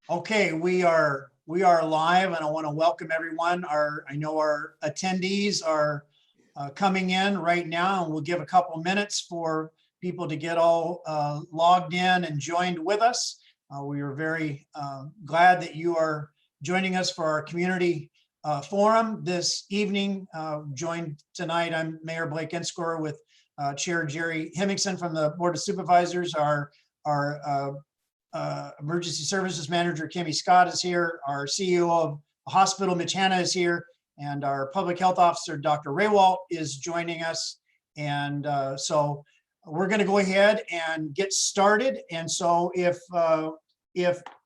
Okay, we are live, and I want to welcome everyone. I know our attendees are coming in right now, and we'll give a couple minutes for people to get all logged in and joined with us. We are very glad that you are joining us for our community forum this evening. Joined tonight, I'm Mayor Blake Enscore with Chair Jerry Hemmingson from the Board of Supervisors. Our Emergency Services Manager Kimmy Scott is here. Our CEO of the hospital, Mitch Hanna, is here. And our Public Health Officer, Dr. Raywalt, is joining us. And so we're going to go ahead and get started. And so if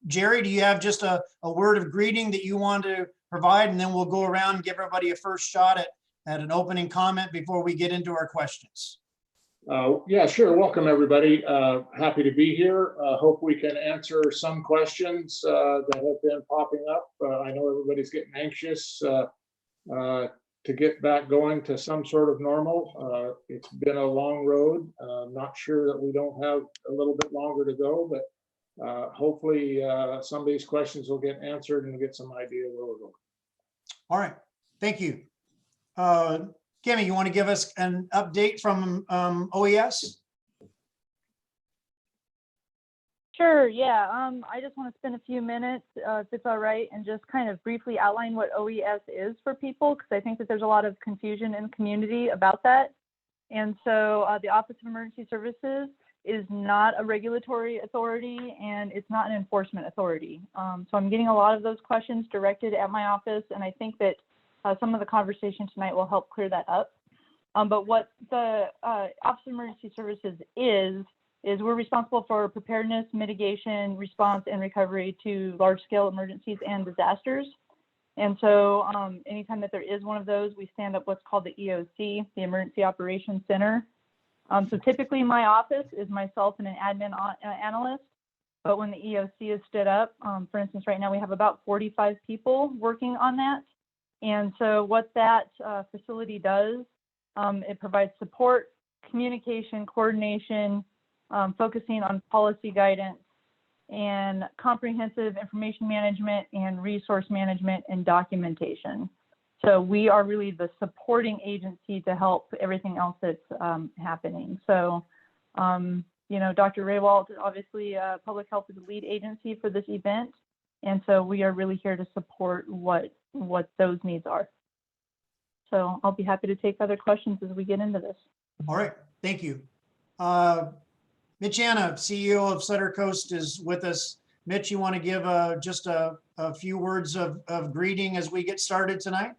Jerry, do you have just a word of greeting that you want to provide? And then we'll go around and give everybody a first shot at an opening comment before we get into our questions. Yeah, sure. Welcome, everybody. Happy to be here. Hope we can answer some questions that have been popping up. I know everybody's getting anxious to get back going to some sort of normal. It's been a long road. Not sure that we don't have a little bit longer to go, but hopefully some of these questions will get answered and get some idea where we're going. All right. Thank you. Kimmy, you want to give us an update from OES? Sure, yeah. I just want to spend a few minutes, if it's all right, and just kind of briefly outline what OES is for people, because I think that there's a lot of confusion in the community about that. And so the Office of Emergency Services is not a regulatory authority, and it's not an enforcement authority. So I'm getting a lot of those questions directed at my office, and I think that some of the conversation tonight will help clear that up. But what the Office of Emergency Services is we're responsible for preparedness, mitigation, response, and recovery to large-scale emergencies and disasters. And so anytime that there is one of those, we stand up what's called the EOC, the Emergency Operations Center. So typically my office is myself and an admin analyst. But when the EOC is stood up, for instance, right now we have about 45 people working on that. And so what that facility does, it provides support, communication, coordination, focusing on policy guidance, and comprehensive information management and resource management and documentation. So we are really the supporting agency to help everything else that's happening. So, you know, Dr. Raywalt, obviously public health is the lead agency for this event. And so we are really here to support what those needs are. So I'll be happy to take other questions as we get into this. All right, thank you. Mitch Hanna, CEO of Sutter Coast, is with us. Mitch, you want to give just a few words of greeting as we get started tonight?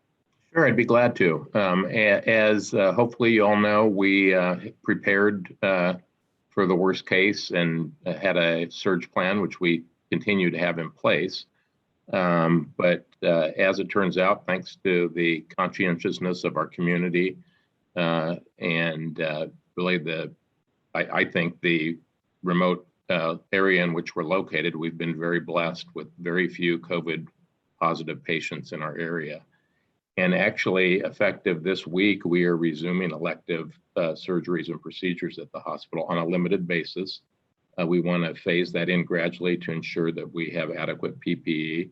Sure, I'd be glad to. As hopefully you all know, we prepared for the worst case and had a surge plan, which we continue to have in place. But as it turns out, thanks to the conscientiousness of our community and really I think the remote area in which we're located, we've been very blessed with very few COVID positive patients in our area. And actually, effective this week, we are resuming elective surgeries and procedures at the hospital on a limited basis. We want to phase that in gradually to ensure that we have adequate PPE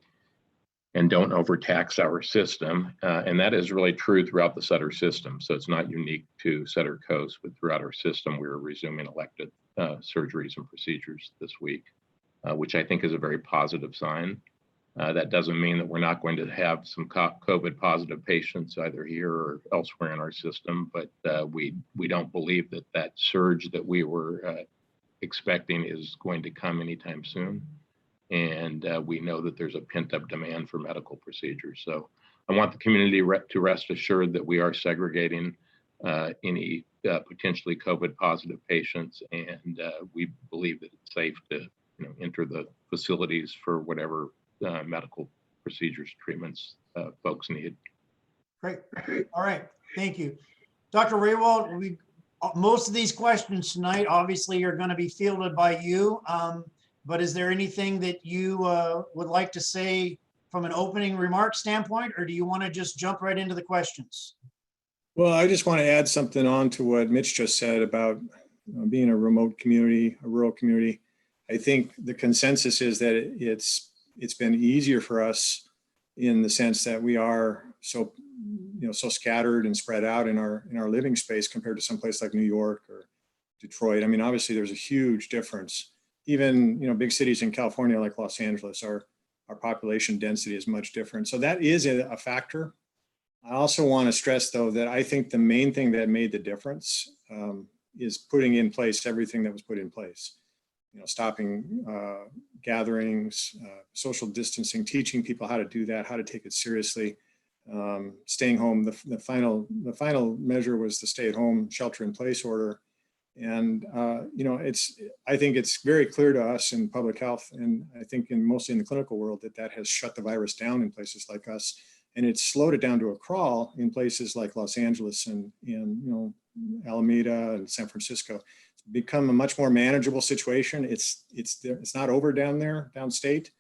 and don't overtax our system. And that is really true throughout the Sutter system. So it's not unique to Sutter Coast, but throughout our system, we're resuming elective surgeries and procedures this week, which I think is a very positive sign. That doesn't mean that we're not going to have some COVID positive patients either here or elsewhere in our system, but we don't believe that surge that we were expecting is going to come anytime soon. And we know that there's a pent-up demand for medical procedures. So I want the community to rest assured that we are segregating any potentially COVID positive patients, and we believe that it's safe to enter the facilities for whatever medical procedures, treatments folks need. Great. All right. Thank you. Dr. Raywalt, most of these questions tonight obviously are going to be fielded by you. But is there anything that you would like to say from an opening remark standpoint, or do you want to just jump right into the questions? Well, I just want to add something on to what Mitch just said about being a remote community, a rural community. I think the consensus is that it's it's been easier for us in the sense that we are so, so scattered and spread out in our living space compared to some place like New York or Detroit. I mean, obviously there's a huge difference. Even, big cities in California like Los Angeles, our population density is much different. So that is a factor. I also want to stress, though, that I think the main thing that made the difference is putting in place everything that was put in place. Stopping gatherings, social distancing, teaching people how to do that, how to take it seriously, staying home. The final measure was the stay-at-home shelter-in-place order. And, I think it's very clear to us in public health, and I think mostly in the clinical world, that has shut the virus down in places like us. And it's slowed it down to a crawl in places like Los Angeles and Alameda and San Francisco. It's become a much more manageable situation. It's not over down there, downstate.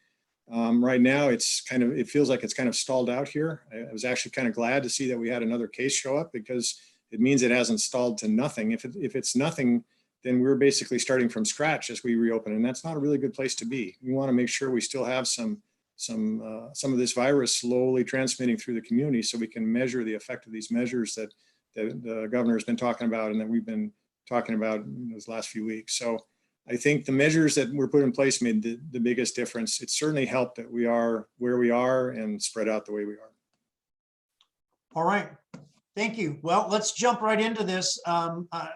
Right now, it feels like it's kind of stalled out here. I was actually kind of glad to see that we had another case show up, because it means it hasn't stalled to nothing. If it's nothing, then we're basically starting from scratch as we reopen, and that's not a really good place to be. We want to make sure we still have some of this virus slowly transmitting through the community, so we can measure the effect of these measures that the governor has been talking about and that we've been talking about in those last few weeks. So I think the measures that were put in place made the biggest difference. It certainly helped that we are where we are and spread out the way we are. All right. Thank you. Well, let's jump right into this.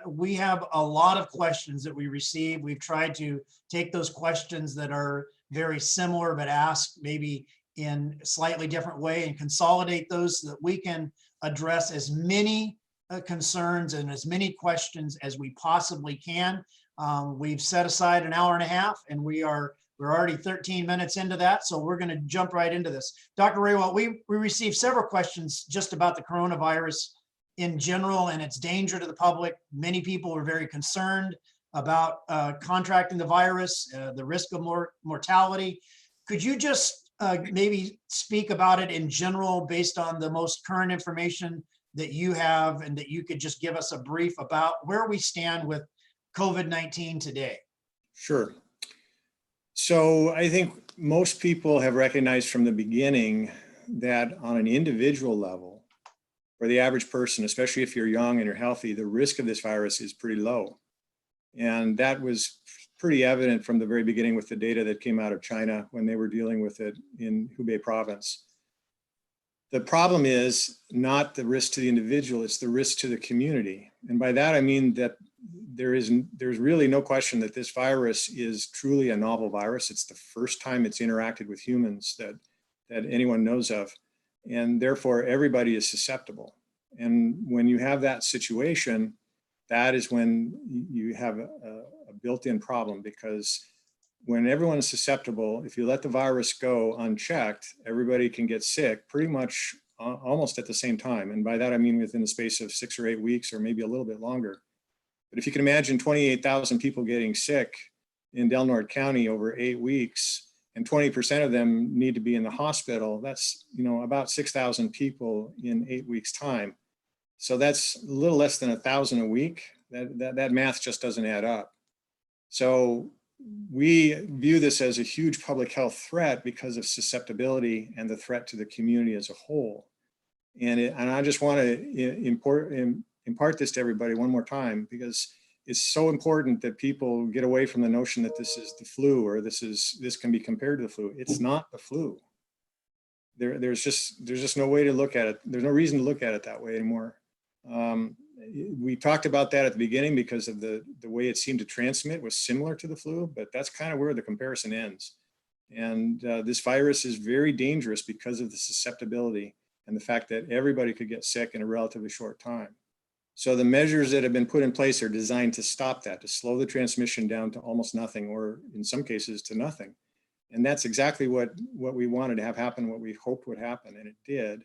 We have a lot of questions that we received. We've tried to take those questions that are very similar, but asked maybe in a slightly different way and consolidate those so that we can address as many concerns and as many questions as we possibly can. We've set aside an hour and a half, and we're already 13 minutes into that, so we're going to jump right into this. Dr. Raywalt, we received several questions just about the coronavirus in general and its danger to the public. Many people were very concerned about contracting the virus, the risk of mortality. Could you just maybe speak about it in general based on the most current information that you have, and that you could just give us a brief about where we stand with COVID-19 today? Sure. So I think most people have recognized from the beginning that on an individual level, for the average person, especially if you're young and you're healthy, the risk of this virus is pretty low. And that was pretty evident from the very beginning with the data that came out of China when they were dealing with it in Hubei province. The problem is not the risk to the individual, it's the risk to the community. And by that, I mean that there's really no question that this virus is truly a novel virus. It's the first time it's interacted with humans that anyone knows of. And therefore, everybody is susceptible. And when you have that situation, that is when you have a built-in problem, because when everyone is susceptible, if you let the virus go unchecked, everybody can get sick pretty much almost at the same time. And by that, I mean within the space of 6 or 8 weeks, or maybe a little bit longer. But if you can imagine 28,000 people getting sick in Del Norte County over 8 weeks, and 20% of them need to be in the hospital, that's about 6,000 people in 8 weeks' time. So that's a little less than 1,000 a week. That math just doesn't add up. So we view this as a huge public health threat because of susceptibility and the threat to the community as a whole. And I just want to impart this to everybody one more time, because it's so important that people get away from the notion that this is the flu, or this can be compared to the flu. It's not the flu. There's just no way to look at it. There's no reason to look at it that way anymore. We talked about that at the beginning because of the way it seemed to transmit was similar to the flu, but that's kind of where the comparison ends. And this virus is very dangerous because of the susceptibility and the fact that everybody could get sick in a relatively short time. So the measures that have been put in place are designed to stop that, to slow the transmission down to almost nothing, or in some cases to nothing. And that's exactly what we wanted to have happen, what we hoped would happen, and it did.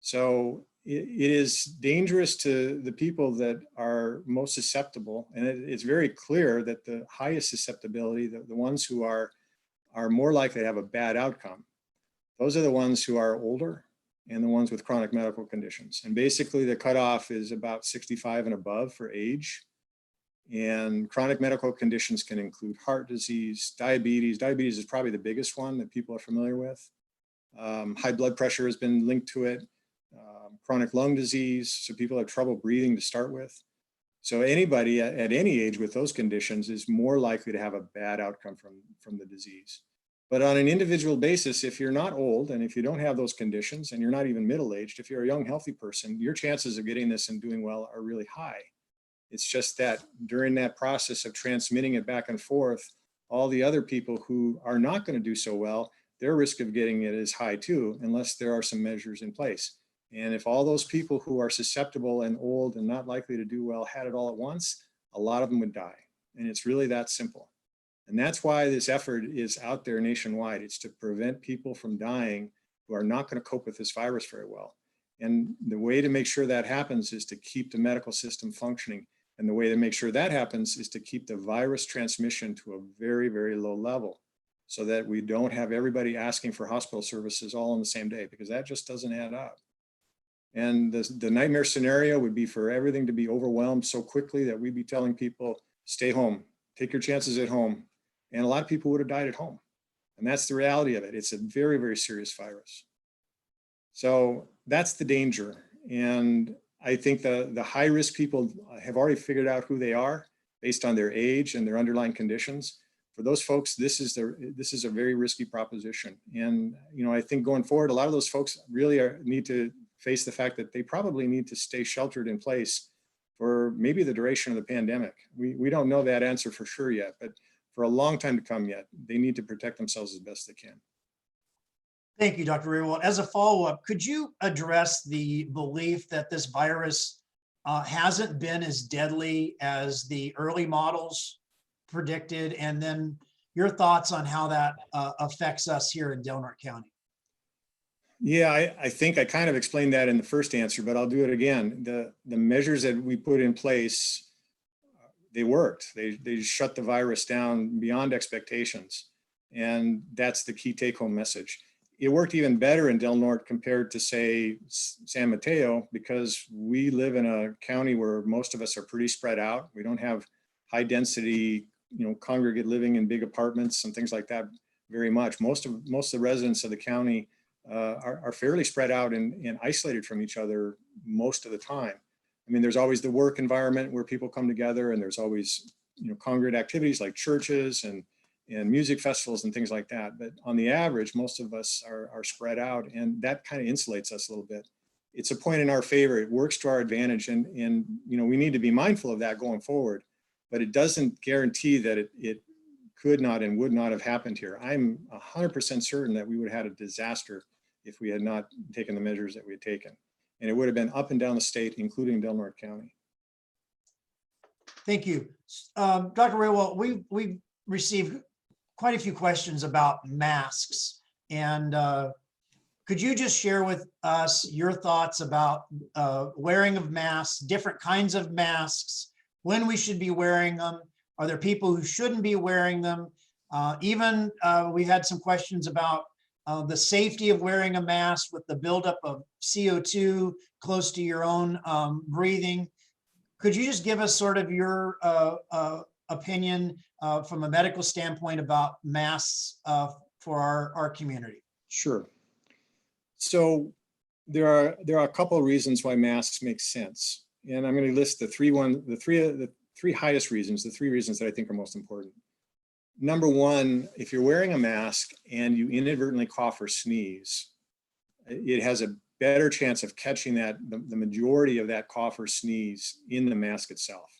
So it is dangerous to the people that are most susceptible. And it's very clear that the highest susceptibility, the ones who are more likely to have a bad outcome, those are the ones who are older and the ones with chronic medical conditions. And basically the cutoff is about 65 and above for age. And chronic medical conditions can include heart disease, diabetes. Diabetes is probably the biggest one that people are familiar with. High blood pressure has been linked to it. Chronic lung disease, so people have trouble breathing to start with. So anybody at any age with those conditions is more likely to have a bad outcome from the disease. But on an individual basis, if you're not old and if you don't have those conditions and you're not even middle-aged, if you're a young, healthy person, your chances of getting this and doing well are really high. It's just that during that process of transmitting it back and forth, all the other people who are not going to do so well, their risk of getting it is high too, unless there are some measures in place. And if all those people who are susceptible and old and not likely to do well had it all at once, a lot of them would die. And it's really that simple. And that's why this effort is out there nationwide. It's to prevent people from dying who are not going to cope with this virus very well. And the way to make sure that happens is to keep the medical system functioning. And the way to make sure that happens is to keep the virus transmission to a very, very low level so that we don't have everybody asking for hospital services all on the same day, because that just doesn't add up. And the nightmare scenario would be for everything to be overwhelmed so quickly that we'd be telling people, stay home, take your chances at home. And a lot of people would have died at home. And that's the reality of it. It's a very, very serious virus. So that's the danger. And I think the high risk people have already figured out who they are based on their age and their underlying conditions. For those folks, this is a very risky proposition. And I think going forward, a lot of those folks really need to face the fact that they probably need to stay sheltered in place for maybe the duration of the pandemic. We don't know that answer for sure yet, but for a long time to come yet, they need to protect themselves as best they can. Thank you, Dr. Raywald. As a follow-up, could you address the belief that this virus hasn't been as deadly as the early models predicted, and then your thoughts on how that affects us here in Del Norte County? Yeah, I think I kind of explained that in the first answer, but I'll do it again. The measures that we put in place, they worked. They shut the virus down beyond expectations. And that's the key take-home message. It worked even better in Del Norte compared to, say, San Mateo, because we live in a county where most of us are pretty spread out. We don't have high density, congregate living in big apartments and things like that very much. Most of the residents of the county are fairly spread out and isolated from each other most of the time. I mean, there's always the work environment where people come together, and there's always, congregate activities like churches and music festivals and things like that. But on the average, most of us are spread out, and that kind of insulates us a little bit. It's a point in our favor. It works to our advantage, and we need to be mindful of that going forward. But it doesn't guarantee that it could not and would not have happened here. I'm 100% certain that we would have had a disaster if we had not taken the measures that we had taken. And it would have been up and down the state, including Del Norte County. Thank you. Dr. Raywald, we received quite a few questions about masks. And could you just share with us your thoughts about wearing of masks, different kinds of masks, when we should be wearing them? Are there people who shouldn't be wearing them? Even we had some questions about the safety of wearing a mask with the buildup of CO2 close to your own breathing. Could you just give us sort of your opinion from a medical standpoint about masks for our community? Sure. So there are a couple of reasons why masks make sense, and I'm going to list the three highest reasons, the three reasons that I think are most important. Number one, if you're wearing a mask and you inadvertently cough or sneeze, it has a better chance of catching the majority of that cough or sneeze in the mask itself.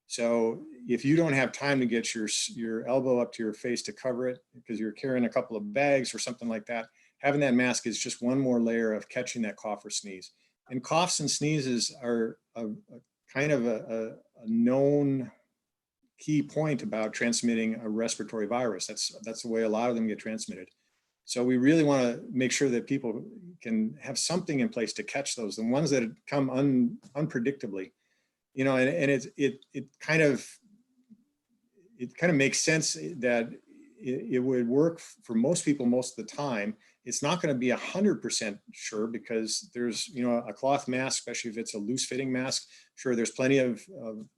So if you don't have time to get your elbow up to your face to cover it because you're carrying a couple of bags or something like that, having that mask is just one more layer of catching that cough or sneeze. And coughs and sneezes are a kind of a known key point about transmitting a respiratory virus. That's the way a lot of them get transmitted. So we really want to make sure that people can have something in place to catch those, the ones that come unpredictably, and it kind of makes sense that it would work for most people most of the time. It's not going to be 100% sure because there's, you know, a cloth mask, especially if it's a loose fitting mask. Sure, there's plenty of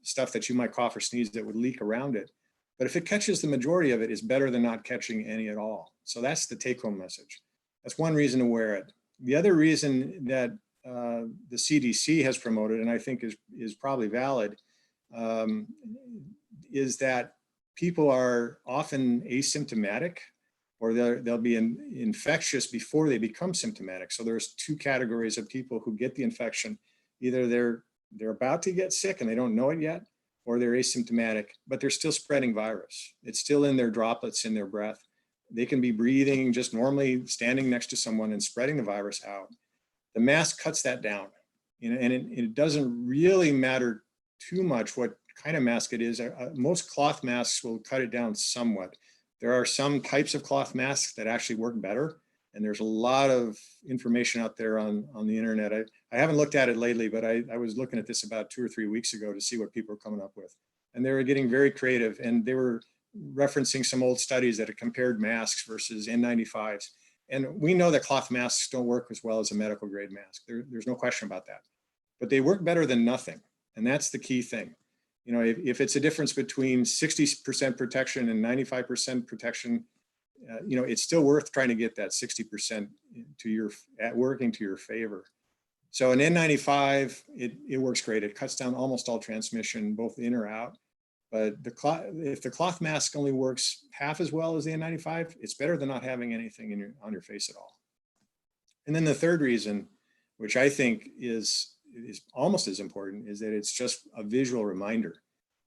stuff that you might cough or sneeze that would leak around it. But if it catches the majority of it, it's better than not catching any at all. So that's the take home message. That's one reason to wear it. The other reason that the CDC has promoted, and I think is probably valid, is that people are often asymptomatic, or they'll be infectious before they become symptomatic. So there's two categories of people who get the infection. Either they're about to get sick and they don't know it yet, or they're asymptomatic, but they're still spreading virus. It's still in their droplets in their breath. They can be breathing just normally, standing next to someone and spreading the virus out. The mask cuts that down, you know, and it doesn't really matter too much what kind of mask it is. Most cloth masks will cut it down somewhat. There are some types of cloth masks that actually work better. And there's a lot of information out there on the internet. I haven't looked at it lately, but I was looking at this about 2 or 3 weeks ago to see what people are coming up with. And they were getting very creative, and they were referencing some old studies that had compared masks versus N95s. And we know that cloth masks don't work as well as a medical grade mask. There's no question about that. But they work better than nothing. And that's the key thing. You know, if it's a difference between 60% protection and 95% protection, you know, it's still worth trying to get that 60% working to your favor. So an N95, it works great. It cuts down almost all transmission, both in or out. But if the cloth mask only works half as well as the N95, it's better than not having anything on your face at all. And then the third reason, which I think is almost as important, is that it's just a visual reminder.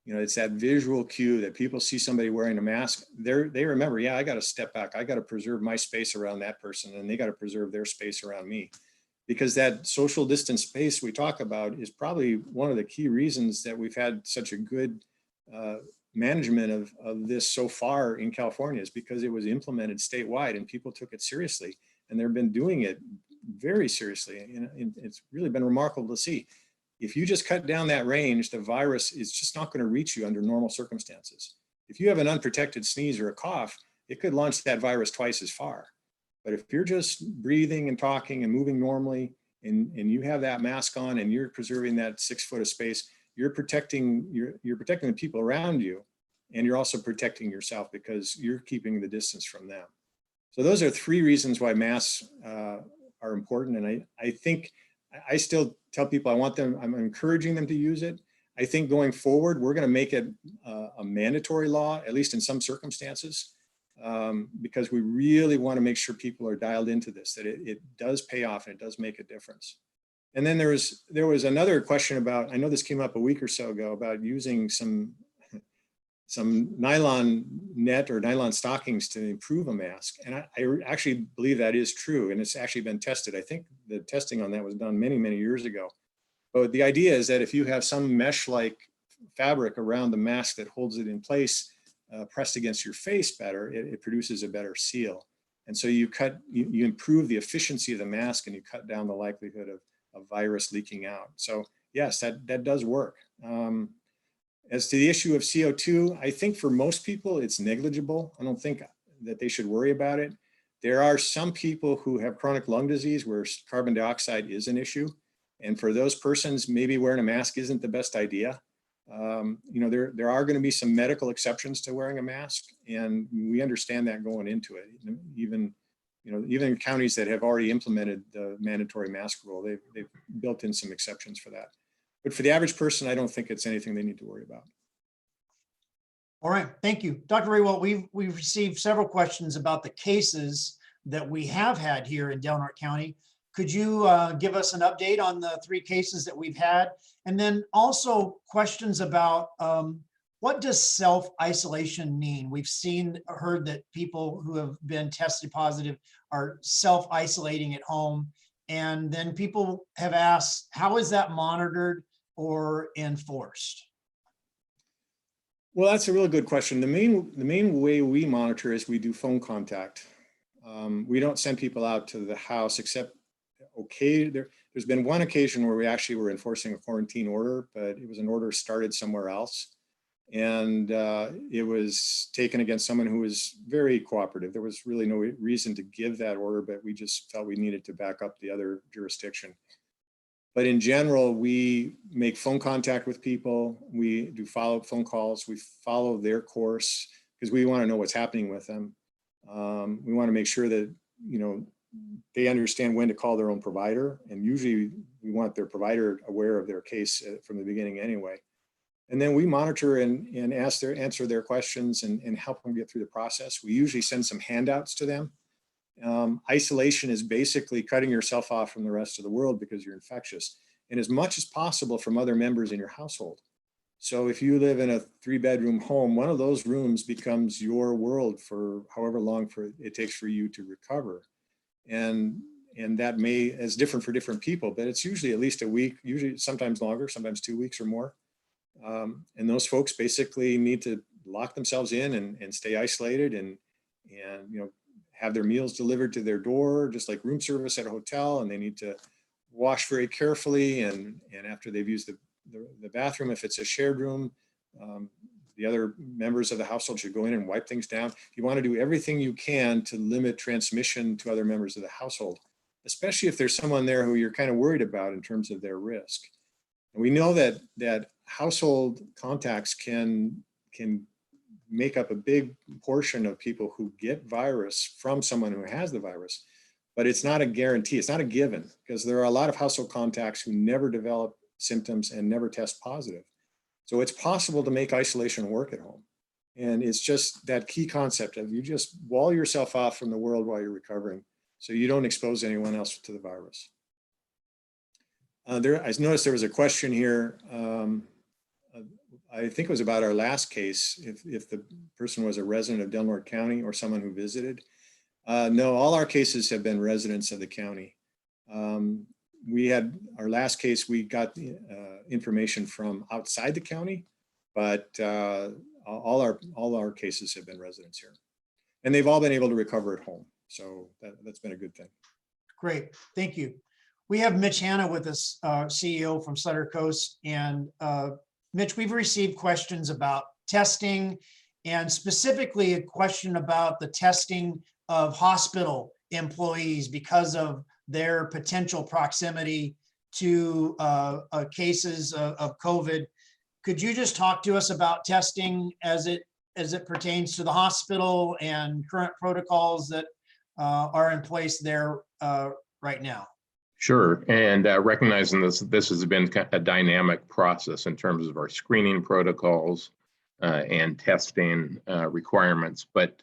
You know, it's that visual cue that people see somebody wearing a mask. They remember, yeah, I got to step back. I got to preserve my space around that person, and they got to preserve their space around me. Because that social distance space we talk about is probably one of the key reasons that we've had such a good management of this so far in California, is because it was implemented statewide and people took it seriously, and they've been doing it very seriously. And it's really been remarkable to see. If you just cut down that range, the virus is just not going to reach you under normal circumstances. If you have an unprotected sneeze or a cough, it could launch that virus twice as far. But if you're just breathing and talking and moving normally, and you have that mask on and you're preserving that 6 foot of space, you're protecting the people around you, and you're also protecting yourself because you're keeping the distance from them. So those are 3 reasons why masks are important. And I think I still tell people I'm encouraging them to use it. I think going forward, we're going to make it a mandatory law, at least in some circumstances, because we really want to make sure people are dialed into this, that it does pay off and it does make a difference. And then there was another question about, I know this came up a week or so ago, about using some nylon net or nylon stockings to improve a mask. And I actually believe that is true. And it's actually been tested. I think the testing on that was done many, many years ago. But the idea is that if you have some mesh-like fabric around the mask that holds it in place, pressed against your face better, it produces a better seal. And so you improve the efficiency of the mask, and you cut down the likelihood of virus leaking out. So yes, that does work. As to the issue of CO2, I think for most people it's negligible. I don't think that they should worry about it. There are some people who have chronic lung disease where carbon dioxide is an issue. And for those persons, maybe wearing a mask isn't the best idea. You know, there are going to be some medical exceptions to wearing a mask, and we understand that going into it. Even in counties that have already implemented the mandatory mask rule, they've built in some exceptions for that. But for the average person, I don't think it's anything they need to worry about. All right, thank you. Dr. Raywell, we've received several questions about the cases that we have had here in Del Norte County. Could you give us an update on the 3 cases that we've had? And then also questions about what does self-isolation mean? We've heard that people who have been tested positive are self-isolating at home. And then people have asked, how is that monitored or enforced? Well, that's a really good question. The main way we monitor is we do phone contact. We don't send people out to the house, except there's been one occasion where we actually were enforcing a quarantine order, but it was an order started somewhere else. And it was taken against someone who was very cooperative. There was really no reason to give that order, but we just felt we needed to back up the other jurisdiction. But in general, we make phone contact with people. We do follow-up phone calls. We follow their course because we want to know what's happening with them. We want to make sure that, you know, they understand when to call their own provider. And usually we want their provider aware of their case from the beginning anyway. And then we monitor and answer their questions and help them get through the process. We usually send some handouts to them. Isolation is basically cutting yourself off from the rest of the world because you're infectious, and as much as possible from other members in your household. So if you live in a 3-bedroom home, one of those rooms becomes your world for however long it takes for you to recover. And that is different for different people, but it's usually at least a week, usually sometimes longer, sometimes 2 weeks or more. And those folks basically need to lock themselves in and stay isolated and you know, have their meals delivered to their door, just like room service at a hotel. And they need to wash very carefully. And after they've used the bathroom, if it's a shared room, the other members of the household should go in and wipe things down. You want to do everything you can to limit transmission to other members of the household, especially if there's someone there who you're kind of worried about in terms of their risk. And we know that household contacts can make up a big portion of people who get virus from someone who has the virus, but it's not a guarantee. It's not a given, because there are a lot of household contacts who never develop symptoms and never test positive. So it's possible to make isolation work at home. And it's just that key concept of you just wall yourself off from the world while you're recovering so you don't expose anyone else to the virus. I noticed there was a question here. I think it was about our last case, if the person was a resident of Del Norte County or someone who visited. No, all our cases have been residents of the county. We had our last case, we got information from outside the county, but all our cases have been residents here. And they've all been able to recover at home. So that's been a good thing. Great, thank you. We have Mitch Hanna with us, CEO from Sutter Coast. And Mitch, we've received questions about testing, and specifically a question about the testing of hospital employees because of their potential proximity to cases of COVID. Could you just talk to us about testing as it pertains to the hospital and current protocols that are in place there right now? Sure, and recognizing this has been a dynamic process in terms of our screening protocols and testing requirements, but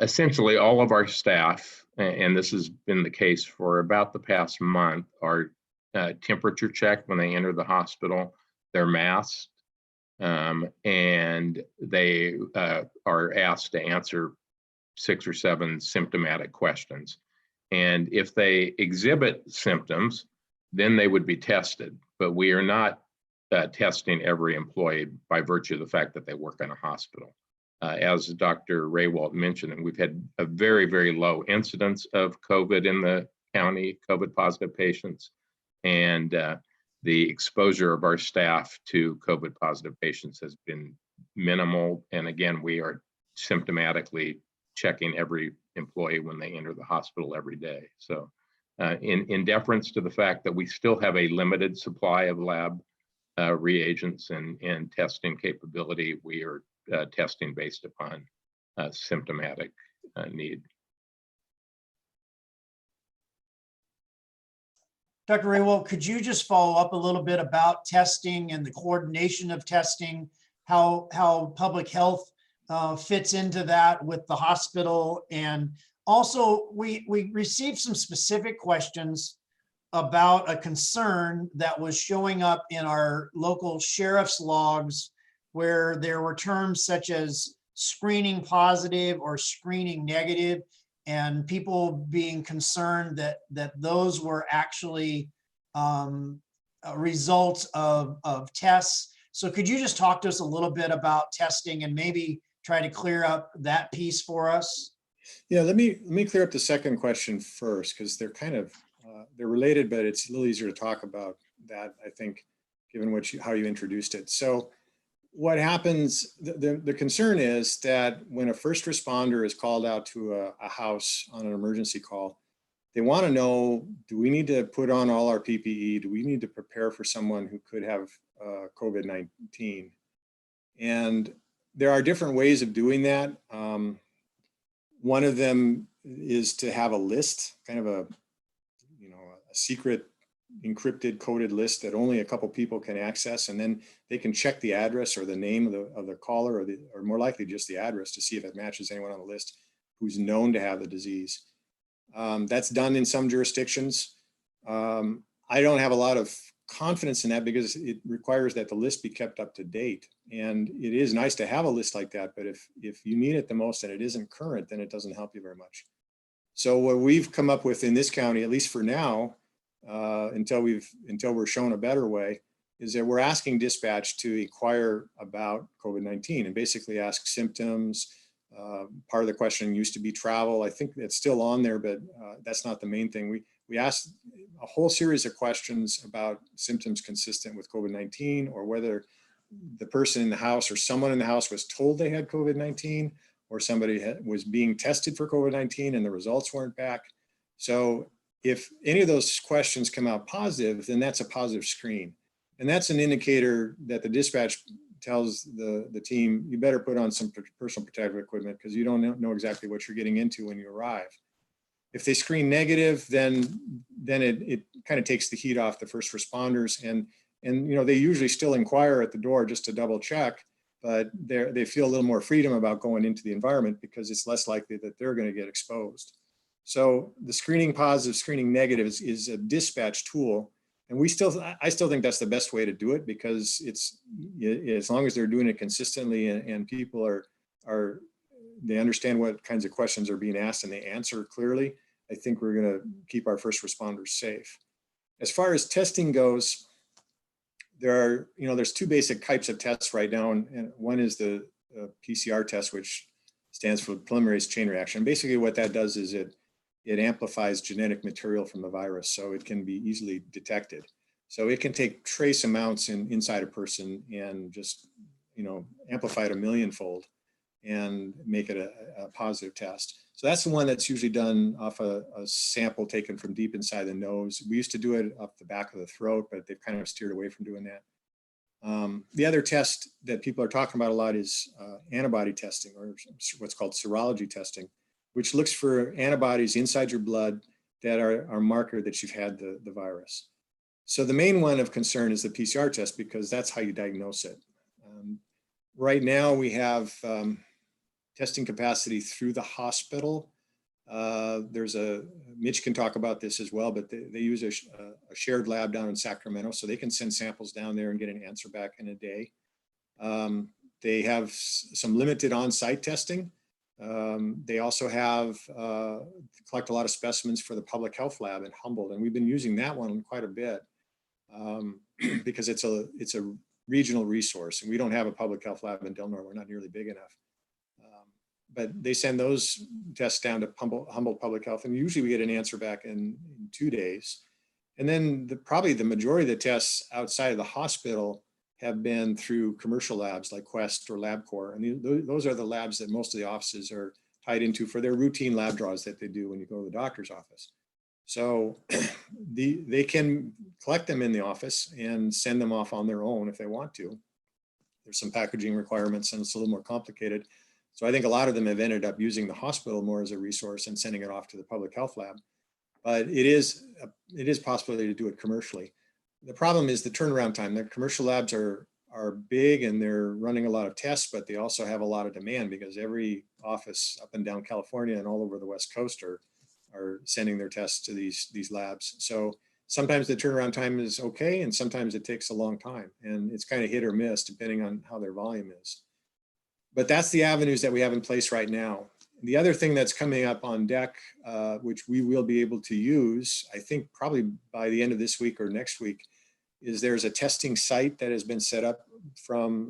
essentially all of our staff, and this has been the case for about the past month, are temperature checked when they enter the hospital. They're masked, and they are asked to answer 6 or 7 symptomatic questions. And if they exhibit symptoms, then they would be tested. But we are not testing every employee by virtue of the fact that they work in a hospital. As Dr. Raywalt mentioned, and we've had a very, very low incidence of COVID in the county, COVID positive patients, and the exposure of our staff to COVID positive patients has been minimal. And again, we are symptomatically checking every employee when they enter the hospital every day. So in deference to the fact that we still have a limited supply of lab reagents and testing capability, we are testing based upon symptomatic need. Dr. Raywalt, could you just follow up a little bit about testing and the coordination of testing, how public health fits into that with the hospital? And also, we received some specific questions about a concern that was showing up in our local sheriff's logs, where there were terms such as screening positive or screening negative, and people being concerned that those were actually results of tests. So could you just talk to us a little bit about testing and maybe try to clear up that piece for us? Yeah, let me clear up the second question first, because they're kind of they're related, but it's a little easier to talk about that, I think, given how you introduced it. So what happens, the concern is that when a first responder is called out to a house on an emergency call, they want to know, do we need to put on all our PPE? Do we need to prepare for someone who could have COVID-19? And there are different ways of doing that. One of them is to have a list, kind of a secret encrypted coded list that only a couple people can access, and then they can check the address or the name of the caller, or more likely just the address, to see if it matches anyone on the list who's known to have the disease. That's done in some jurisdictions. I don't have a lot of confidence in that because it requires that the list be kept up to date. And it is nice to have a list like that, but if you need it the most and it isn't current, then it doesn't help you very much. So what we've come up with in this county, at least for now, until we're shown a better way, is that we're asking dispatch to inquire about COVID-19 and basically ask symptoms. Part of the question used to be travel. I think it's still on there, but that's not the main thing. We asked a whole series of questions about symptoms consistent with COVID-19, or whether the person in the house or someone in the house was told they had COVID-19, or somebody was being tested for COVID-19 and the results weren't back. So if any of those questions come out positive, then that's a positive screen. And that's an indicator that the dispatch tells the team, you better put on some personal protective equipment because you don't know exactly what you're getting into when you arrive. If they screen negative, then it kind of takes the heat off the first responders. And they usually still inquire at the door just to double check, but they feel a little more freedom about going into the environment because it's less likely that they're going to get exposed. So the screening positive, screening negative is a dispatch tool. And I still think that's the best way to do it, because it's as long as they're doing it consistently and people they understand what kinds of questions are being asked and they answer clearly, I think we're going to keep our first responders safe. As far as testing goes, there's two basic types of tests right now, and one is the PCR test, which stands for polymerase chain reaction. Basically, what that does is it amplifies genetic material from the virus, so it can be easily detected. So it can take trace amounts inside a person and just amplify it a millionfold and make it a positive test. So that's the one that's usually done off a sample taken from deep inside the nose. We used to do it up the back of the throat, but they've kind of steered away from doing that. The other test that people are talking about a lot is antibody testing, or what's called serology testing, which looks for antibodies inside your blood that are a marker that you've had the virus. So the main one of concern is the PCR test, because that's how you diagnose it. Right now we have testing capacity through the hospital. Mitch can talk about this as well, but they use a shared lab down in Sacramento, so they can send samples down there and get an answer back in a day. They have some limited on-site testing. They also collect a lot of specimens for the public health lab in Humboldt, and we've been using that one quite a bit because it's a regional resource, and we don't have a public health lab in Del Norte. We're not nearly big enough. But they send those tests down to Humboldt Public Health, and usually we get an answer back in 2 days. And then probably the majority of the tests outside of the hospital have been through commercial labs like Quest or LabCorp. And those are the labs that most of the offices are tied into for their routine lab draws that they do when you go to the doctor's office. So they can collect them in the office and send them off on their own if they want to. There's some packaging requirements and it's a little more complicated. So I think a lot of them have ended up using the hospital more as a resource and sending it off to the public health lab. But it is possible to do it commercially. The problem is the turnaround time. The commercial labs are big and they're running a lot of tests, but they also have a lot of demand because every office up and down California and all over the West Coast are sending their tests to these labs. So sometimes the turnaround time is okay, and sometimes it takes a long time. And it's kind of hit or miss depending on how their volume is. But that's the avenues that we have in place right now. The other thing that's coming up on deck, which we will be able to use, I think probably by the end of this week or next week, is there's a testing site that has been set up from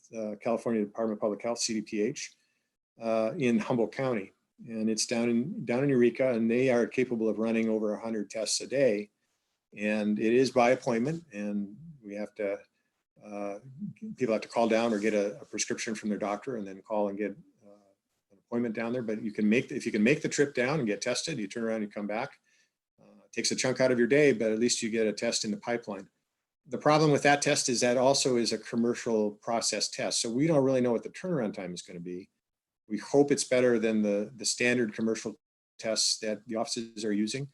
the California Department of Public Health, CDPH, in Humboldt County. And it's down in Eureka, and they are capable of running over 100 tests a day. And it is by appointment, and we have to people have to call down or get a prescription from their doctor and then call and get an appointment down there. But you can if you can make the trip down and get tested, you turn around and come back. It takes a chunk out of your day, but at least you get a test in the pipeline. The problem with that test is that also is a commercial process test. So we don't really know what the turnaround time is going to be. We hope it's better than the standard commercial tests that the offices are using.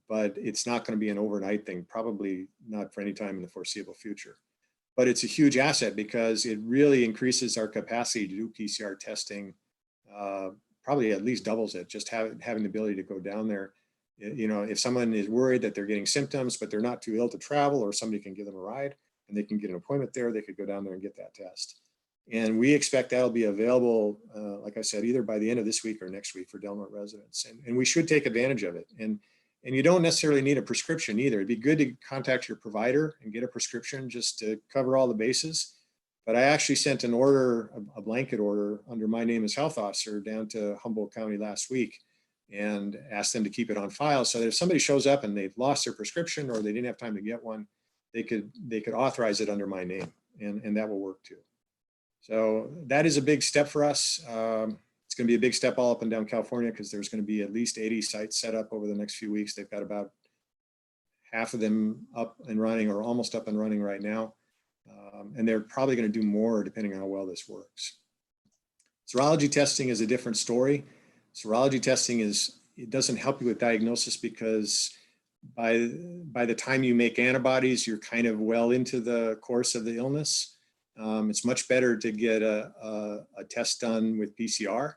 But it's not going to be an overnight thing, probably not for any time in the foreseeable future. But it's a huge asset because it really increases our capacity to do PCR testing, probably at least doubles it, just having the ability to go down there. You know, if someone is worried that they're getting symptoms, but they're not too ill to travel, or somebody can give them a ride and they can get an appointment there, they could go down there and get that test. And we expect that'll be available, like I said, either by the end of this week or next week for Del Norte residents. And we should take advantage of it. And you don't necessarily need a prescription either. It'd be good to contact your provider and get a prescription just to cover all the bases. But I actually sent an order, a blanket order under my name as health officer down to Humboldt County last week and asked them to keep it on file so that if somebody shows up and they've lost their prescription or they didn't have time to get one, they could authorize it under my name, and that will work too. So that is a big step for us. It's going to be a big step all up and down California because there's going to be at least 80 sites set up over the next few weeks. They've got about half of them up and running or almost up and running right now. And they're probably going to do more depending on how well this works. Serology testing is a different story. Serology testing it doesn't help you with diagnosis because by the time you make antibodies, you're kind of well into the course of the illness. It's much better to get a test done with PCR.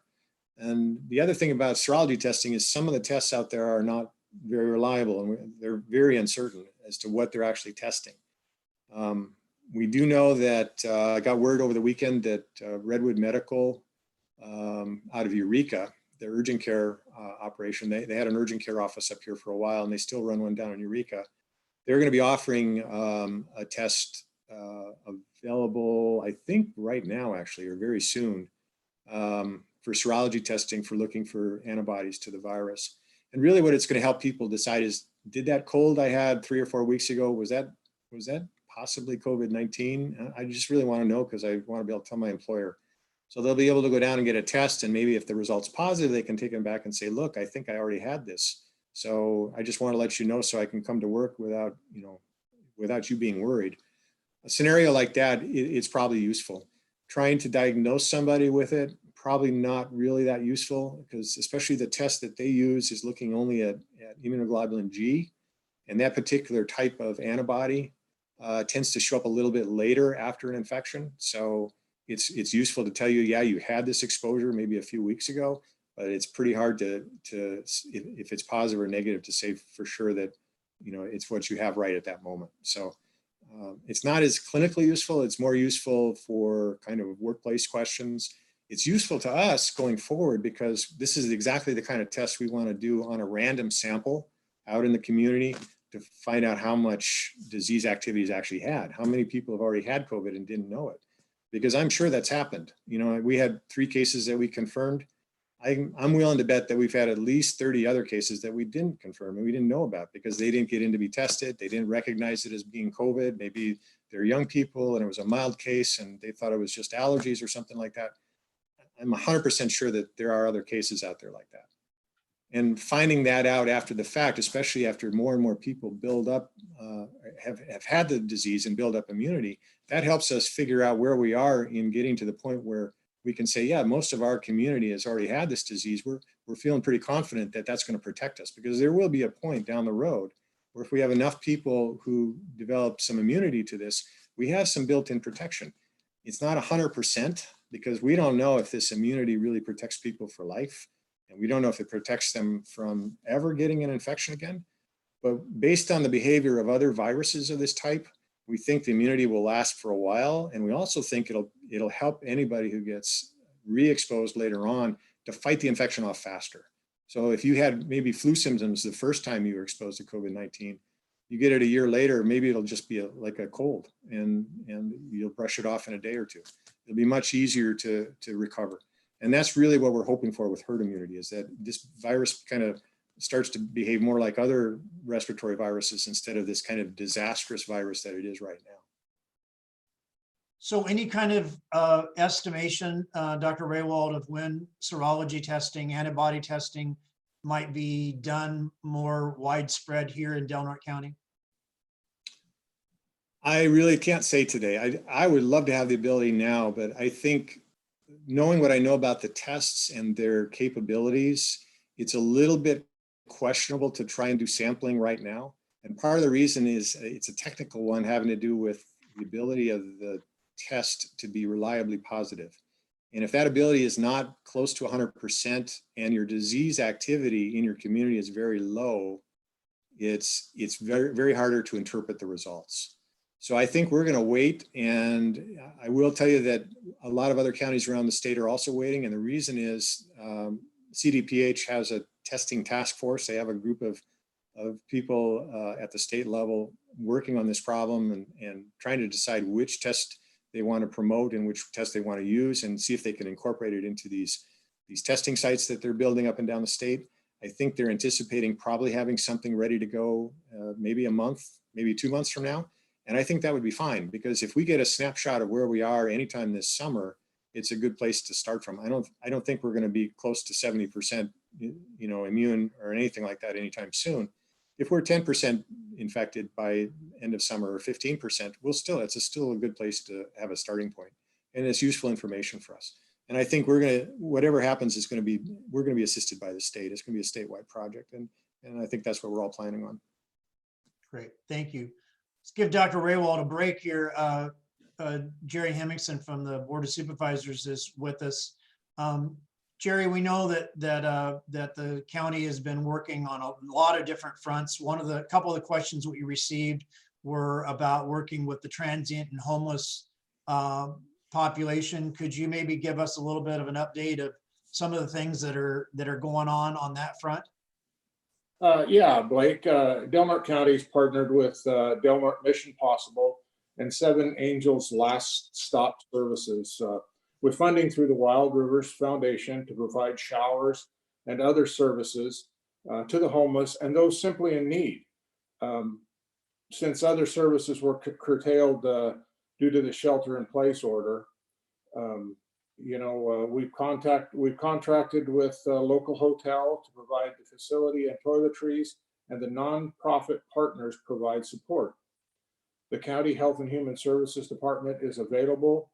And the other thing about serology testing is some of the tests out there are not very reliable and they're very uncertain as to what they're actually testing. We do know that I got word over the weekend that Redwood Medical out of Eureka, their urgent care operation, they had an urgent care office up here for a while and they still run one down in Eureka. They're going to be offering a test available, I think right now actually, or very soon, for serology testing for looking for antibodies to the virus. And really what it's going to help people decide is, did that cold I had 3 or 4 weeks ago, was that possibly COVID-19? I just really want to know because I want to be able to tell my employer. So they'll be able to go down and get a test, and maybe if the result's positive, they can take them back and say, look, I think I already had this. So I just want to let you know so I can come to work without you being worried. A scenario like that, it's probably useful. Trying to diagnose somebody with it, probably not really that useful because especially the test that they use is looking only at immunoglobulin G, and that particular type of antibody tends to show up a little bit later after an infection. So it's useful to tell you, yeah, you had this exposure maybe a few weeks ago, but it's pretty hard to if it's positive or negative to say for sure that it's what you have right at that moment. So it's not as clinically useful. It's more useful for kind of workplace questions. It's useful to us going forward because this is exactly the kind of test we want to do on a random sample out in the community to find out how much disease activity is actually had. How many people have already had COVID and didn't know it? Because I'm sure that's happened. We had 3 cases that we confirmed. I'm willing to bet that we've had at least 30 other cases that we didn't confirm and we didn't know about because they didn't get in to be tested. They didn't recognize it as being COVID. Maybe they're young people and it was a mild case and they thought it was just allergies or something like that. I'm 100% sure that there are other cases out there like that. And finding that out after the fact, especially after more and more people build up, have had the disease and build up immunity, that helps us figure out where we are in getting to the point where we can say, yeah, most of our community has already had this disease. We're feeling pretty confident that that's going to protect us because there will be a point down the road where if we have enough people who develop some immunity to this, we have some built-in protection. It's not 100% because we don't know if this immunity really protects people for life. And we don't know if it protects them from ever getting an infection again. But based on the behavior of other viruses of this type, we think the immunity will last for a while. And we also think it'll help anybody who gets re-exposed later on to fight the infection off faster. So if you had maybe flu symptoms the first time you were exposed to COVID-19, you get it a year later, maybe it'll just be like a cold and you'll brush it off in a day or two. It'll be much easier to recover. And that's really what we're hoping for with herd immunity, is that this virus kind of starts to behave more like other respiratory viruses instead of this kind of disastrous virus that it is right now. So any kind of estimation, Dr. Raywald, of when serology testing, antibody testing might be done more widespread here in Del Norte County? I really can't say today. I would love to have the ability now, but I think knowing what I know about the tests and their capabilities, it's a little bit questionable to try and do sampling right now. And part of the reason is it's a technical one having to do with the ability of the test to be reliably positive. And if that ability is not close to 100% and your disease activity in your community is very low, it's very, very harder to interpret the results. So I think we're going to wait, and I will tell you that a lot of other counties around the state are also waiting, and the reason is CDPH has a testing task force. They have a group of people at the state level working on this problem and trying to decide which test they want to promote and which test they want to use, and see if they can incorporate it into these testing sites that they're building up and down the state. I think they're anticipating probably having something ready to go maybe a month, maybe 2 months from now. And I think that would be fine, because if we get a snapshot of where we are anytime this summer, it's a good place to start from. I don't think we're going to be close to 70%, immune or anything like that anytime soon. If we're 10% infected by end of summer or 15%, it's still a good place to have a starting point, and it's useful information for us. And I think whatever happens we're going to be assisted by the state. It's going to be a statewide project, and I think that's what we're all planning on. Great, thank you. Let's give Dr. Raywald a break here. Jerry Hemmingson from the Board of Supervisors is with us. Jerry, we know that the county has been working on a lot of different fronts. Couple of the questions we received were about working with the transient and homeless population. Could you maybe give us a little bit of an update of some of the things that are going on that front? Yeah, Blake, Del Norte County's partnered with Del Norte Mission Possible and Seven Angels Last Stop Services with funding through the Wild Rivers Foundation to provide showers and other services to the homeless and those simply in need. Since other services were curtailed due to the shelter-in-place order, we've contracted with a local hotel to provide the facility and toiletries, and the nonprofit partners provide support. The County Health and Human Services Department is available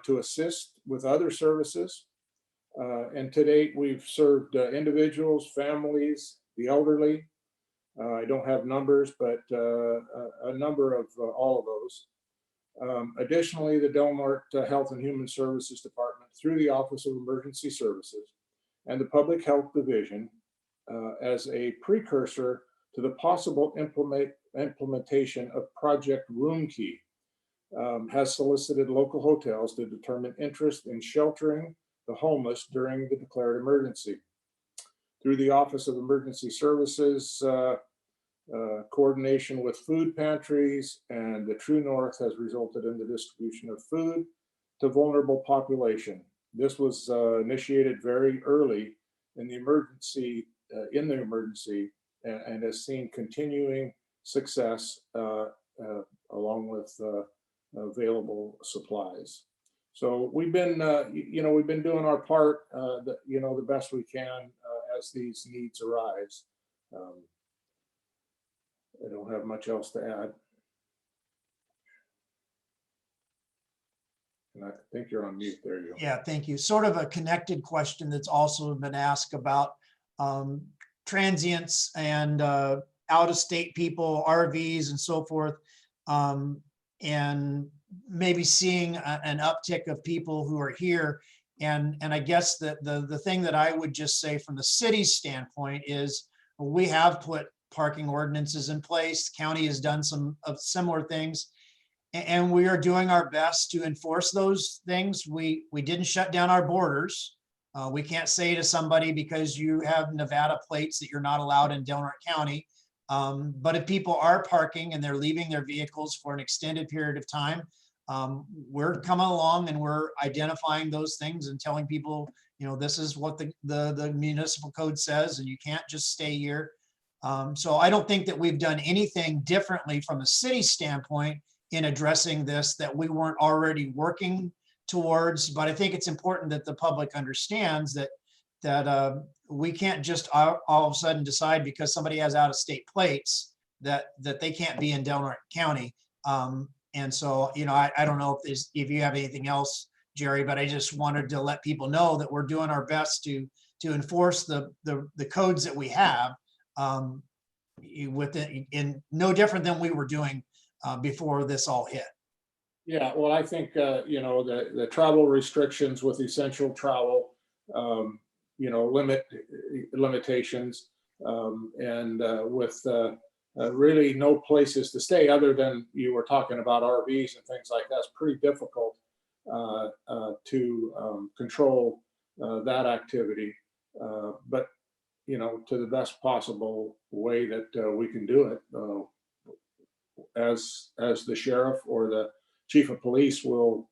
to assist with other services. And to date, we've served individuals, families, the elderly. I don't have numbers, but a number of all of those. Additionally, the Del Norte Health and Human Services Department, through the Office of Emergency Services and the Public Health Division, as a precursor to the possible implementation of Project Room Key, has solicited local hotels to determine interest in sheltering the homeless during the declared emergency. Through the Office of Emergency Services, coordination with food pantries and the True North has resulted in the distribution of food to vulnerable population. This was initiated very early in the emergency, and has seen continuing success along with available supplies. So we've been doing our part, the best we can as these needs arise. I don't have much else to add. And I think you're on mute there. Yeah, thank you. Sort of a connected question that's also been asked about transients and out-of-state people, RVs and so forth, and maybe seeing an uptick of people who are here. And I guess that the thing that I would just say from the city's standpoint is we have put parking ordinances in place. County has done some of similar things, and we are doing our best to enforce those things. We didn't shut down our borders. We can't say to somebody because you have Nevada plates that you're not allowed in Del Norte County. But if people are parking and they're leaving their vehicles for an extended period of time, we're coming along and we're identifying those things and telling people, this is what the municipal code says, and you can't just stay here. So I don't think that we've done anything differently from a city standpoint in addressing this that we weren't already working towards. But I think it's important that the public understands that we can't just all of a sudden decide because somebody has out-of-state plates that they can't be in Del Norte County. And so, I don't know if you have anything else, Jerry, but I just wanted to let people know that we're doing our best to enforce the codes that we have in no different than we were doing before this all hit. Yeah, well, I think, the travel restrictions with essential travel, limitations, and with really no places to stay other than you were talking about RVs and things like that. It's pretty difficult to control that activity. But, to the best possible way that we can do it, as the sheriff or the chief of police will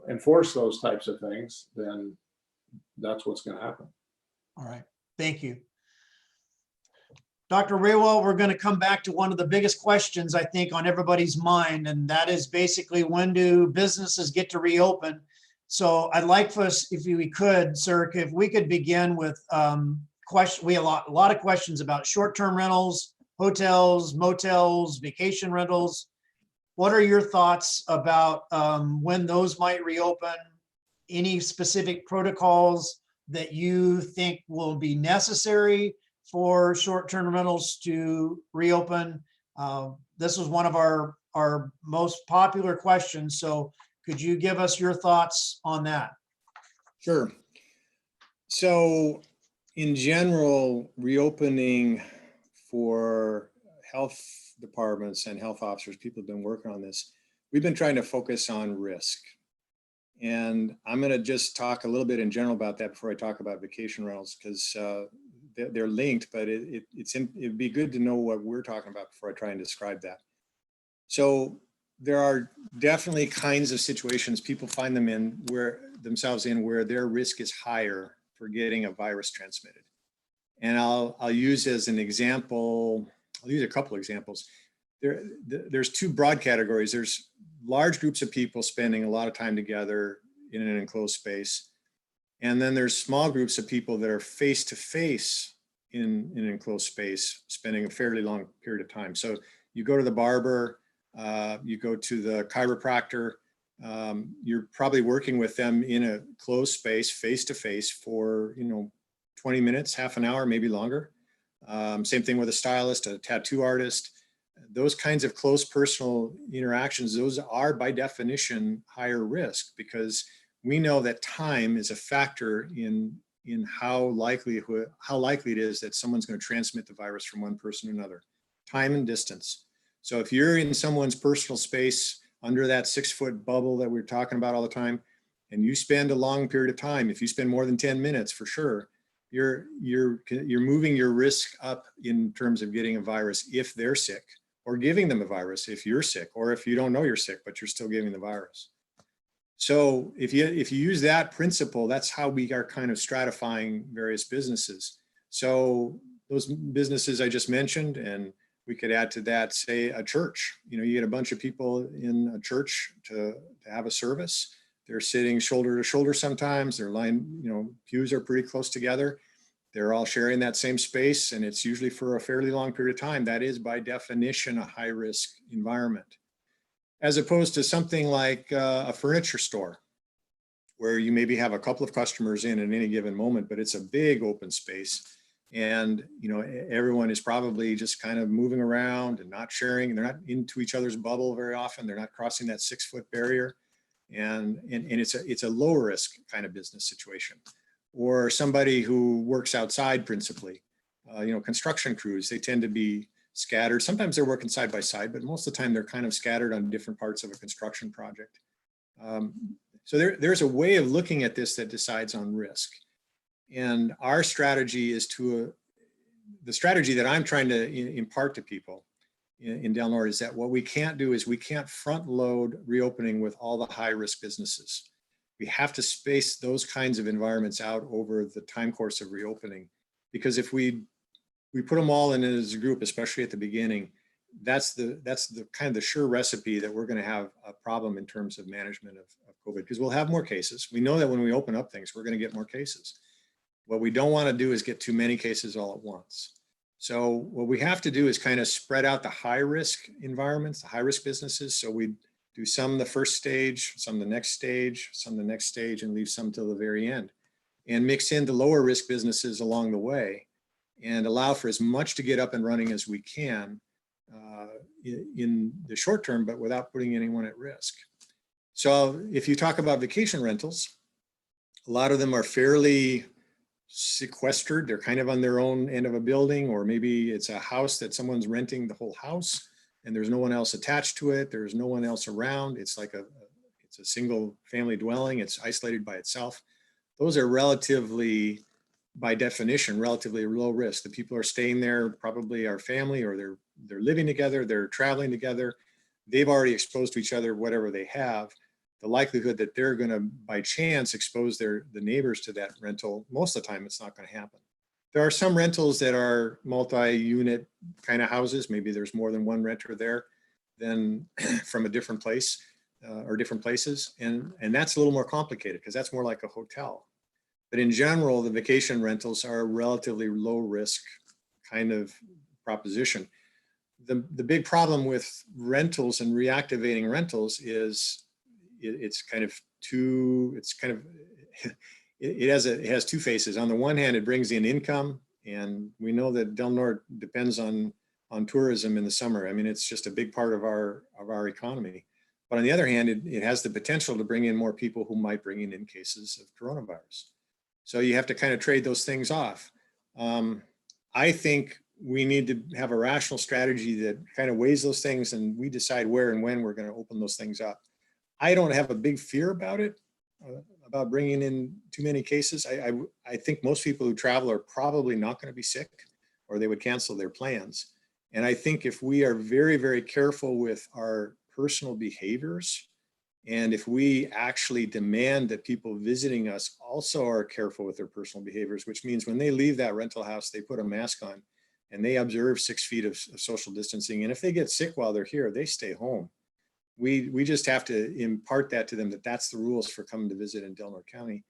enforce those types of things, then that's what's going to happen. All right, thank you. Dr. Raywell, we're going to come back to one of the biggest questions, I think, on everybody's mind, and that is basically, when do businesses get to reopen? So I'd like for us, if we could, sir, if we could begin with we have a lot of questions about short-term rentals, hotels, motels, vacation rentals. What are your thoughts about when those might reopen? Any specific protocols that you think will be necessary for short-term rentals to reopen? This was one of our most popular questions. So could you give us your thoughts on that? Sure. So in general, reopening for health departments and health officers, people have been working on this. We've been trying to focus on risk. And I'm going to just talk a little bit in general about that before I talk about vacation rentals, because they're linked, but it'd be good to know what we're talking about before I try and describe that. So there are definitely kinds of situations people find themselves in where their risk is higher for getting a virus transmitted. And I'll use as an example, I'll use a couple examples. There's two broad categories. There's large groups of people spending a lot of time together in an enclosed space. And then there's small groups of people that are face-to-face in an enclosed space, spending a fairly long period of time. So you go to the barber, you go to the chiropractor, you're probably working with them in a closed space, face-to-face for, 20 minutes, half an hour, maybe longer. Same thing with a stylist, a tattoo artist. Those kinds of close personal interactions, those are by definition higher risk, because we know that time is a factor in how likely it is that someone's going to transmit the virus from one person to another. Time and distance. So if you're in someone's personal space under that 6-foot bubble that we're talking about all the time, and you spend a long period of time, if you spend more than 10 minutes, for sure, you're moving your risk up in terms of getting a virus if they're sick, or giving them a virus if you're sick, or if you don't know you're sick, but you're still giving the virus. So if you use that principle, that's how we are kind of stratifying various businesses. So those businesses I just mentioned, and we could add to that, say, a church. You get a bunch of people in a church to have a service. They're sitting shoulder to shoulder sometimes. Their pews are pretty close together. They're all sharing that same space, and it's usually for a fairly long period of time. That is by definition a high-risk environment. As opposed to something like a furniture store, where you maybe have a couple of customers in at any given moment, but it's a big open space. And everyone is probably just kind of moving around and not sharing. They're not into each other's bubble very often. They're not crossing that 6-foot barrier. And it's a low risk kind of business situation. Or somebody who works outside principally, construction crews, they tend to be scattered. Sometimes they're working side by side, but most of the time they're kind of scattered on different parts of a construction project. So there's a way of looking at this that decides on risk. And our strategy is the strategy that I'm trying to impart to people in Del Norte is that what we can't do is we can't front load reopening with all the high risk businesses. We have to space those kinds of environments out over the time course of reopening, because if we put them all in as a group, especially at the beginning, that's the kind of the sure recipe that we're going to have a problem in terms of management of COVID, because we'll have more cases. We know that when we open up things, we're going to get more cases. What we don't want to do is get too many cases all at once. So what we have to do is kind of spread out the high risk environments, the high risk businesses. So we do some the first stage, some the next stage, some the next stage, and leave some till the very end, and mix in the lower risk businesses along the way, and allow for as much to get up and running as we can in the short term, but without putting anyone at risk. So if you talk about vacation rentals, a lot of them are fairly sequestered. They're kind of on their own end of a building, or maybe it's a house that someone's renting the whole house and there's no one else attached to it. There's no one else around. It's like it's a single family dwelling. It's isolated by itself. Those are relatively, by definition, relatively low risk. The people are staying there probably are family, or they're living together, they're traveling together. They've already exposed to each other whatever they have. The likelihood that they're going to, by chance, expose the neighbors to that rental, most of the time it's not going to happen. There are some rentals that are multi-unit kind of houses. Maybe there's more than one renter there than from a different place or different places. And that's a little more complicated because that's more like a hotel. But in general, the vacation rentals are a relatively low risk kind of proposition. The big problem with rentals and reactivating rentals is it has two faces. On the one hand, it brings in income, and we know that Del Norte depends on tourism in the summer. I mean, it's just a big part of our economy. But on the other hand, it has the potential to bring in more people who might bring in cases of coronavirus. So you have to kind of trade those things off. I think we need to have a rational strategy that kind of weighs those things, and we decide where and when we're going to open those things up. I don't have a big fear about it, about bringing in too many cases. I think most people who travel are probably not going to be sick, or they would cancel their plans. And I think if we are very, very careful with our personal behaviors, and if we actually demand that people visiting us also are careful with their personal behaviors, which means when they leave that rental house, they put a mask on and they observe 6 feet of social distancing. And if they get sick while they're here, they stay home. We just have to impart that to them, that that's the rules for coming to visit in Del Norte County.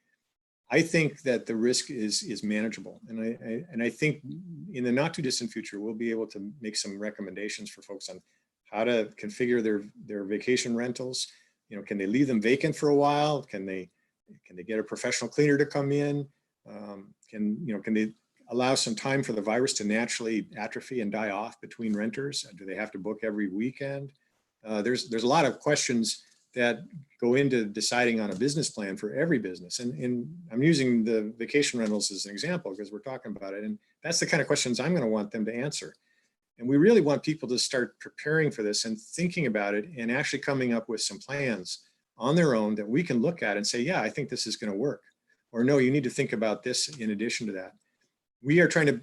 I think that the risk is manageable. And I think in the not too distant future, we'll be able to make some recommendations for folks on how to configure their vacation rentals. You know, can they leave them vacant for a while? Can they get a professional cleaner to come in? Can they allow some time for the virus to naturally atrophy and die off between renters? Do they have to book every weekend? There's a lot of questions that go into deciding on a business plan for every business. And I'm using the vacation rentals as an example because we're talking about it. And that's the kind of questions I'm going to want them to answer. And we really want people to start preparing for this and thinking about it and actually coming up with some plans on their own that we can look at and say, yeah, I think this is going to work. Or no, you need to think about this in addition to that. We are trying to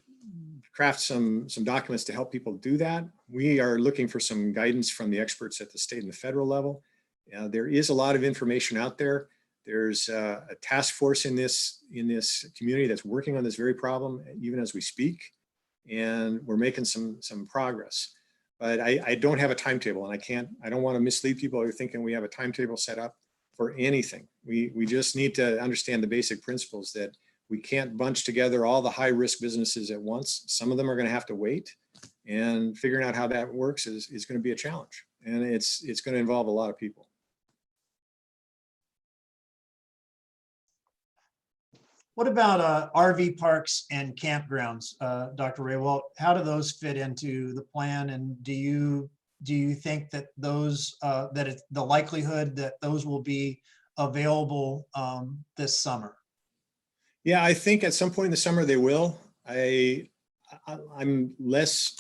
craft some documents to help people do that. We are looking for some guidance from the experts at the state and the federal level. There is a lot of information out there. There's a task force in this community that's working on this very problem, even as we speak. And we're making some progress. But I don't have a timetable, and I don't want to mislead people who are thinking we have a timetable set up for anything. We just need to understand the basic principles that we can't bunch together all the high risk businesses at once. Some of them are going to have to wait, and figuring out how that works is going to be a challenge. And it's going to involve a lot of people. What about RV parks and campgrounds, Dr. Raywalt? How do those fit into the plan? And do you think that those it's the likelihood that those will be available this summer? Yeah, I think at some point in the summer they will. I'm less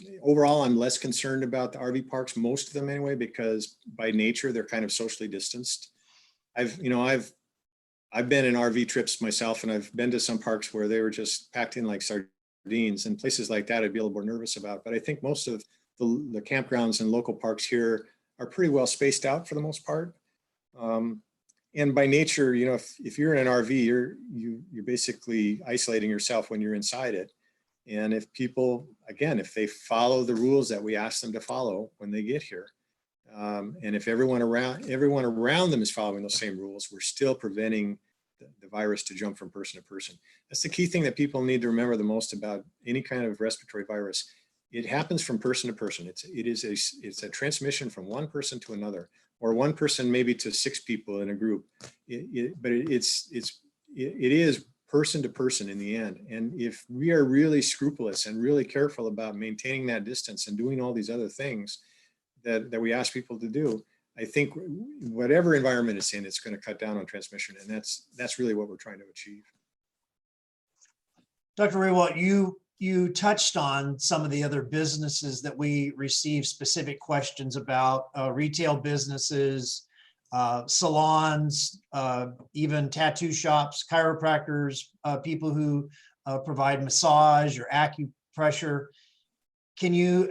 concerned about the RV parks, most of them anyway, because by nature they're kind of socially distanced. I've been in RV trips myself, and I've been to some parks where they were just packed in like sardines, and places like that I'd be a little more nervous about. But I think most of the campgrounds and local parks here are pretty well spaced out for the most part. And by nature, if you're in an RV, you're basically isolating yourself when you're inside it. And if people, again, if they follow the rules that we ask them to follow when they get here, and if everyone around them is following those same rules, we're still preventing the virus to jump from person to person. That's the key thing that people need to remember the most about any kind of respiratory virus. It happens from person to person. It's a transmission from one person to another, or one person maybe to 6 people in a group. But it is person to person in the end. And if we are really scrupulous and really careful about maintaining that distance and doing all these other things that we ask people to do, I think whatever environment it's in, it's going to cut down on transmission. And that's really what we're trying to achieve. Dr. Rewalt, you touched on some of the other businesses that we receive specific questions about, retail businesses, salons, even tattoo shops, chiropractors, people who provide massage or acupressure. Can you,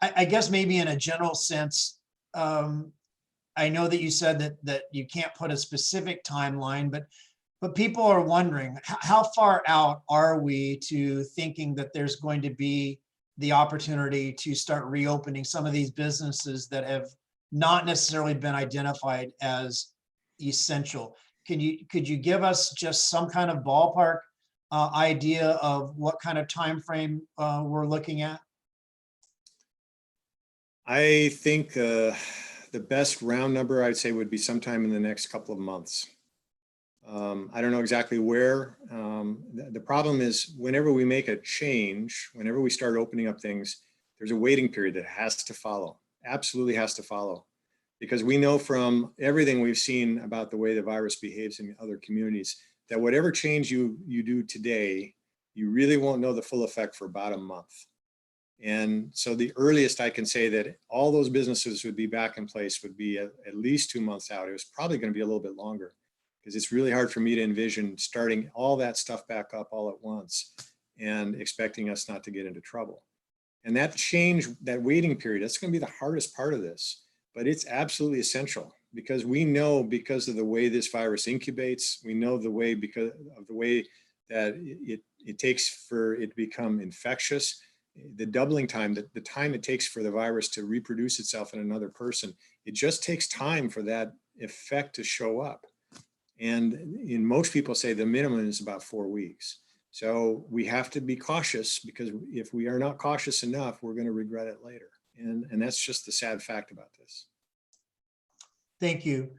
I guess maybe in a general sense, I know that you said that you can't put a specific timeline, but people are wondering, how far out are we to thinking that there's going to be the opportunity to start reopening some of these businesses that have not necessarily been identified as essential? Could you give us just some kind of ballpark idea of what kind of time frame we're looking at? I think the best round number I'd say would be sometime in the next couple of months. I don't know exactly where. The problem is whenever we make a change, whenever we start opening up things, there's a waiting period that has to follow, absolutely has to follow. Because we know from everything we've seen about the way the virus behaves in other communities, that whatever change you do today, you really won't know the full effect for about a month. And so the earliest I can say that all those businesses would be back in place would be at least 2 months out. It was probably going to be a little bit longer, because it's really hard for me to envision starting all that stuff back up all at once and expecting us not to get into trouble. And that change, that waiting period, that's going to be the hardest part of this, but it's absolutely essential, because we know, because of the way this virus incubates, we know the way, because of the way that it takes for it to become infectious, the doubling time, the time it takes for the virus to reproduce itself in another person, it just takes time for that effect to show up. And in most people say the minimum is about 4 weeks. So we have to be cautious, because if we are not cautious enough, we're going to regret it later. And that's just the sad fact about this. Thank you.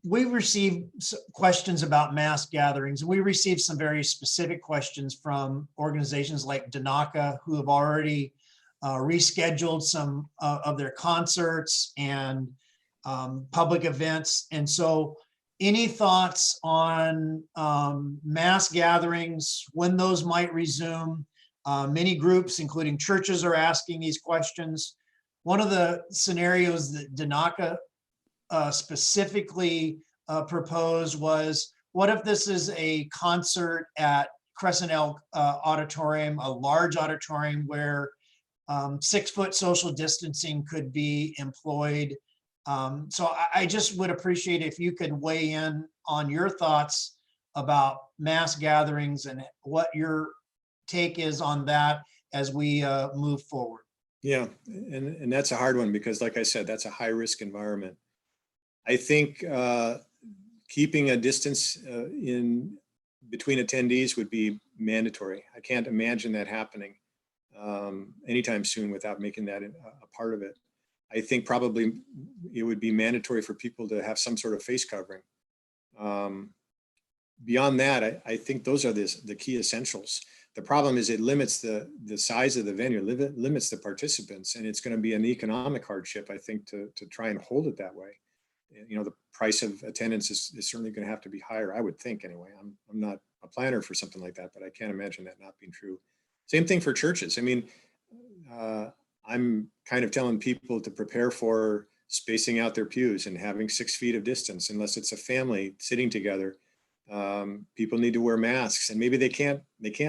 We received questions about mass gatherings. We received some very specific questions from organizations like Danaka, who have already rescheduled some of their concerts and public events. And so any thoughts on mass gatherings, when those might resume? Many groups, including churches, are asking these questions. One of the scenarios that Danaka specifically proposed was, what if this is a concert at Crescent Auditorium, a large auditorium where 6-foot social distancing could be employed? So I just would appreciate if you could weigh in on your thoughts about mass gatherings and what your take is on that as we move forward. Yeah, and that's a hard one, because like I said, that's a high risk environment. I think keeping a distance in between attendees would be mandatory. I can't imagine that happening anytime soon without making that a part of it. I think probably it would be mandatory for people to have some sort of face covering. Beyond that, I think those are the key essentials. The problem is it limits the size of the venue, limits the participants, and it's going to be an economic hardship, I think, to try and hold it that way. You know, the price of attendance is certainly going to have to be higher, I would think anyway. I'm not a planner for something like that, but I can't imagine that not being true. Same thing for churches. I mean, I'm kind of telling people to prepare for spacing out their pews and having 6 feet of distance, unless it's a family sitting together. People need to wear masks, and maybe they can't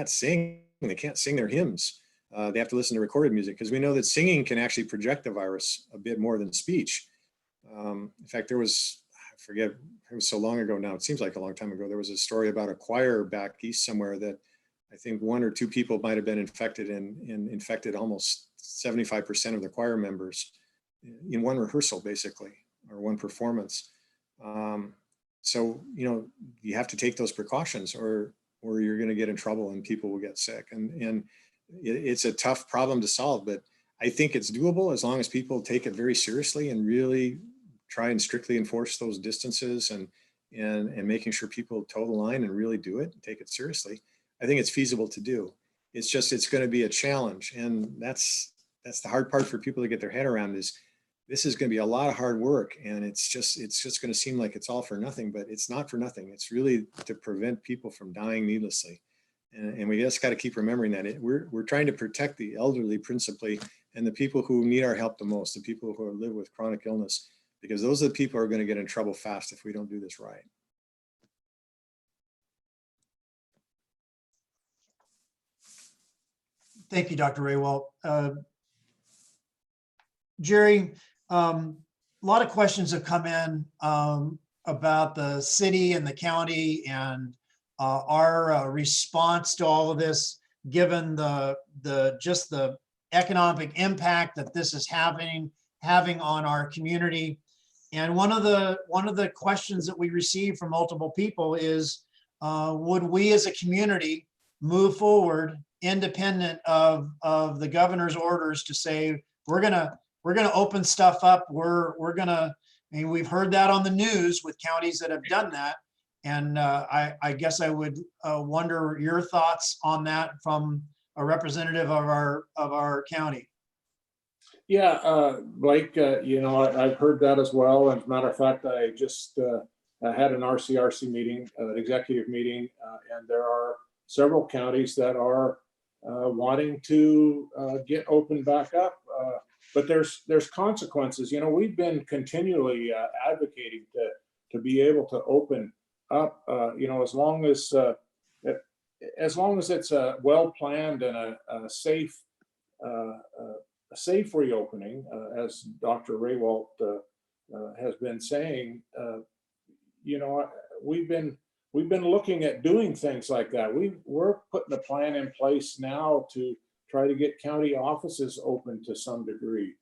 sing. They can't sing their hymns. They have to listen to recorded music, because we know that singing can actually project the virus a bit more than speech. In fact, there was, I forget, it was so long ago now, it seems like a long time ago, there was a story about a choir back east somewhere that I think 1 or 2 people might have been infected and infected almost 75% of the choir members in one rehearsal, basically, or one performance. So, you know, you have to take those precautions or you're going to get in trouble and people will get sick. And it's a tough problem to solve, but I think it's doable as long as people take it very seriously and really try and strictly enforce those distances and making sure people toe the line and really do it and take it seriously. I think it's feasible to do. It's just, it's going to be a challenge. And that's the hard part for people to get their head around is this is going to be a lot of hard work. And it's just going to seem like it's all for nothing, but it's not for nothing. It's really to prevent people from dying needlessly. And we just got to keep remembering that we're trying to protect the elderly principally and the people who need our help the most, the people who live with chronic illness, because those are the people who are going to get in trouble fast if we don't do this right. Thank you, Dr. Raywalt. Jerry, a lot of questions have come in about the city and the county and our response to all of this, given just the economic impact that this is having on our community. And one of the questions that we receive from multiple people is, would we as a community move forward independent of the governor's orders to say, we're gonna open stuff up. I mean, we've heard that on the news with counties that have done that. And I guess I would wonder your thoughts on that from a representative of our county. Yeah, Blake, you know, I've heard that as well. And as a matter of fact, I just had an RCRC meeting, an executive meeting, and there are several counties that are wanting to get opened back up. But there's consequences. You know, we've been continually advocating to be able to open up, you know, as long as it's a well-planned and a safe reopening, as Dr. Raywalt has been saying. You know, we've been looking at doing things like that. We're putting a plan in place now to try to get county offices open to some degree.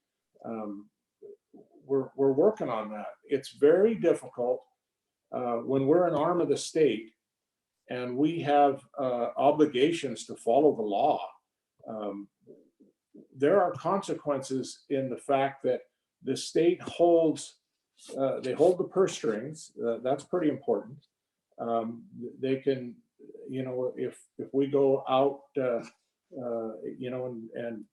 We're working on that. It's very difficult when we're an arm of the state and we have obligations to follow the law. There are consequences in the fact that the state holds, they hold the purse strings. That's pretty important. They can, you know, if we go out, you know, and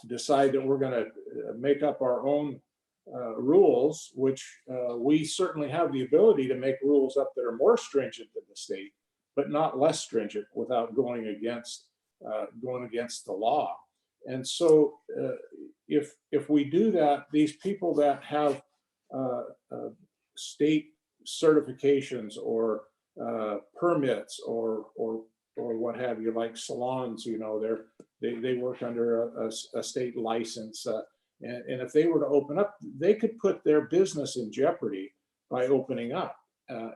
decide that we're going to make up our own rules, which we certainly have the ability to make rules up that are more stringent than the state, but not less stringent without going against the law. And so if we do that, these people that have state certifications or permits or what have you, like salons, you know, they work under a state license, and if they were to open up, they could put their business in jeopardy by opening up,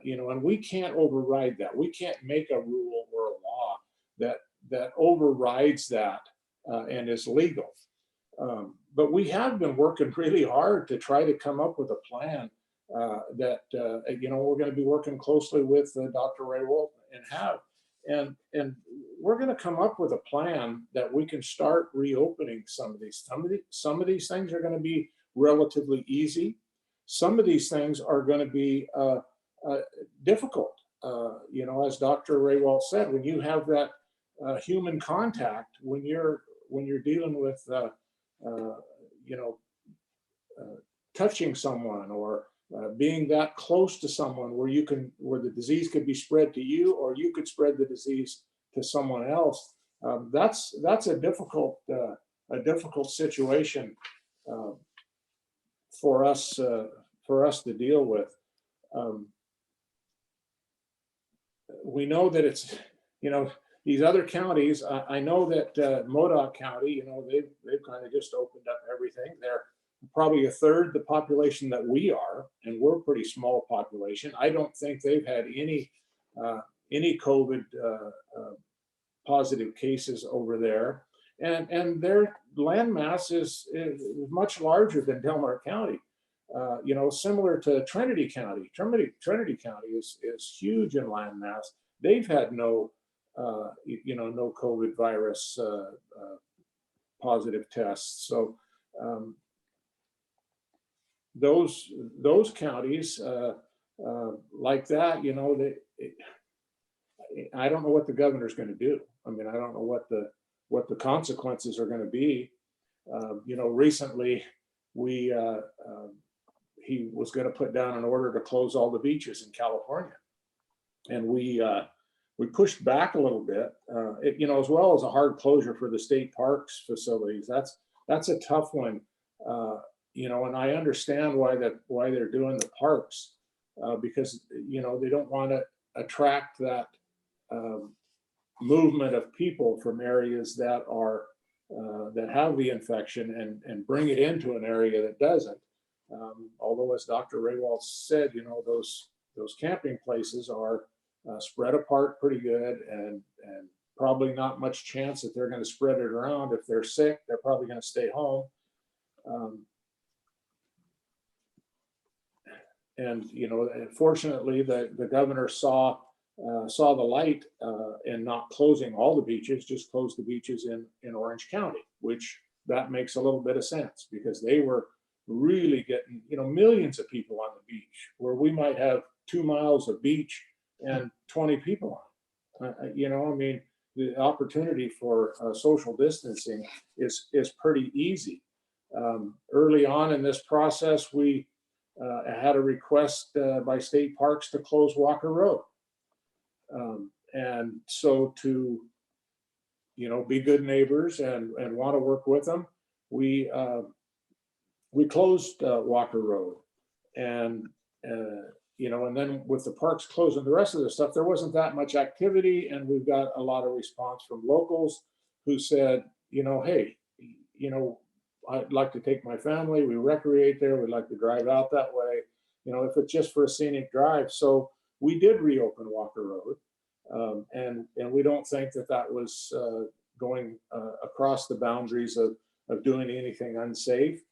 you know, and we can't override that. We can't make a rule or a law that overrides that and is legal. But we have been working really hard to try to come up with a plan that, you know, we're going to be working closely with Dr. Raywalt and we're going to come up with a plan that we can start reopening some of these. Some of these things are going to be relatively easy. Some of these things are going to be difficult. You know, as Dr. Raywalt said, when you have that human contact, when you're dealing with, you know, touching someone or being that close to someone where the disease could be spread to you or you could spread the disease to someone else, that's a difficult situation for us to deal with. We know that it's, you know, these other counties, I know that Modoc County, you know, they've kind of just opened up everything. They're probably a third the population that we are, and we're a pretty small population. I don't think they've had any COVID positive cases over there. And their land mass is much larger than Del Mar County. You know, similar to Trinity County. Trinity County is huge in land mass. They've had no, you know, no COVID virus positive tests. So those counties like that, you know, I don't know what the governor's going to do. I mean, I don't know what the consequences are going to be. You know, recently he was going to put down an order to close all the beaches in California, and we pushed back a little bit. You know, as well as a hard closure for the state parks facilities. That's a tough one. You know, and I understand why they're doing the parks, because you know, they don't want to attract that movement of people from areas that are that have the infection and bring it into an area that doesn't. Although, as Dr. Raywald said, you know, those camping places are spread apart pretty good, and probably not much chance that they're going to spread it around. If they're sick, they're probably going to stay home. And you know, fortunately, the governor saw the light in not closing all the beaches, just closed the beaches in Orange County, which that makes a little bit of sense, because they were really getting, you know, millions of people on the beach, where we might have 2 miles of beach and 20 people on. You know, I mean, the opportunity for social distancing is pretty easy. Early on in this process, we had a request by state parks to close Walker Road. And so, to, you know, be good neighbors and want to work with them, we closed Walker Road, and you know, and then with the parks closing the rest of the stuff, there wasn't that much activity, and we've got a lot of response from locals who said, you know, hey, you know, I'd like to take my family, we recreate there, we'd like to drive out that way, you know, if it's just for a scenic drive. So we did reopen Walker Road, and we don't think that was going across the boundaries of doing anything unsafe.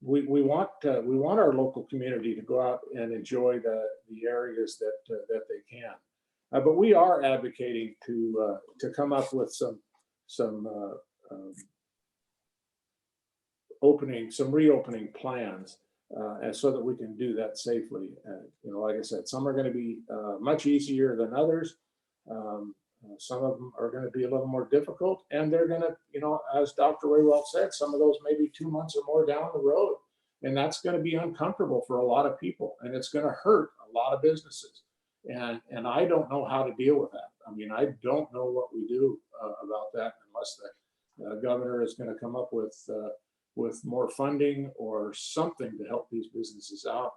We want our local community to go out and enjoy the areas that they can, but we are advocating to come up with some reopening plans, and so that we can do that safely. You know, like I said, some are going to be much easier than others. Some of them are going to be a little more difficult, and they're going to, you know, as Dr. Raywald said, some of those may be 2 months or more down the road, and that's going to be uncomfortable for a lot of people, and it's going to hurt a lot of businesses. And I don't know how to deal with that. I mean, I don't know what we do about that, unless the governor is going to come up with more funding or something to help these businesses out.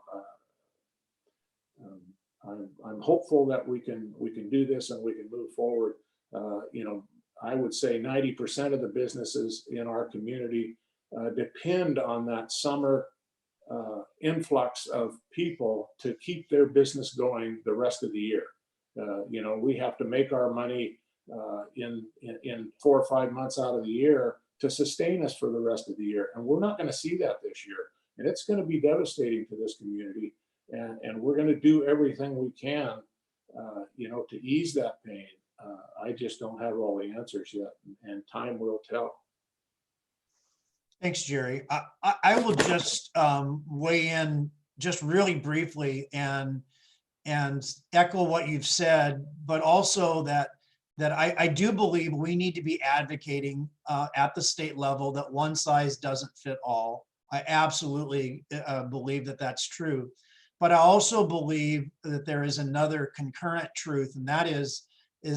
I'm hopeful that we can do this and we can move forward. You know, I would say 90% of the businesses in our community depend on that summer influx of people to keep their business going the rest of the year. You know, we have to make our money in 4 or 5 months out of the year to sustain us for the rest of the year, and we're not going to see that this year, and it's going to be devastating to this community. And we're going to do everything we can, you know, to ease that pain. I just don't have all the answers yet, and time will tell. Thanks, Jerry. I will just weigh in just really briefly and echo what you've said, but also that I do believe we need to be advocating at the state level that one size doesn't fit all. I absolutely believe that that's true. But I also believe that there is another concurrent truth, and that is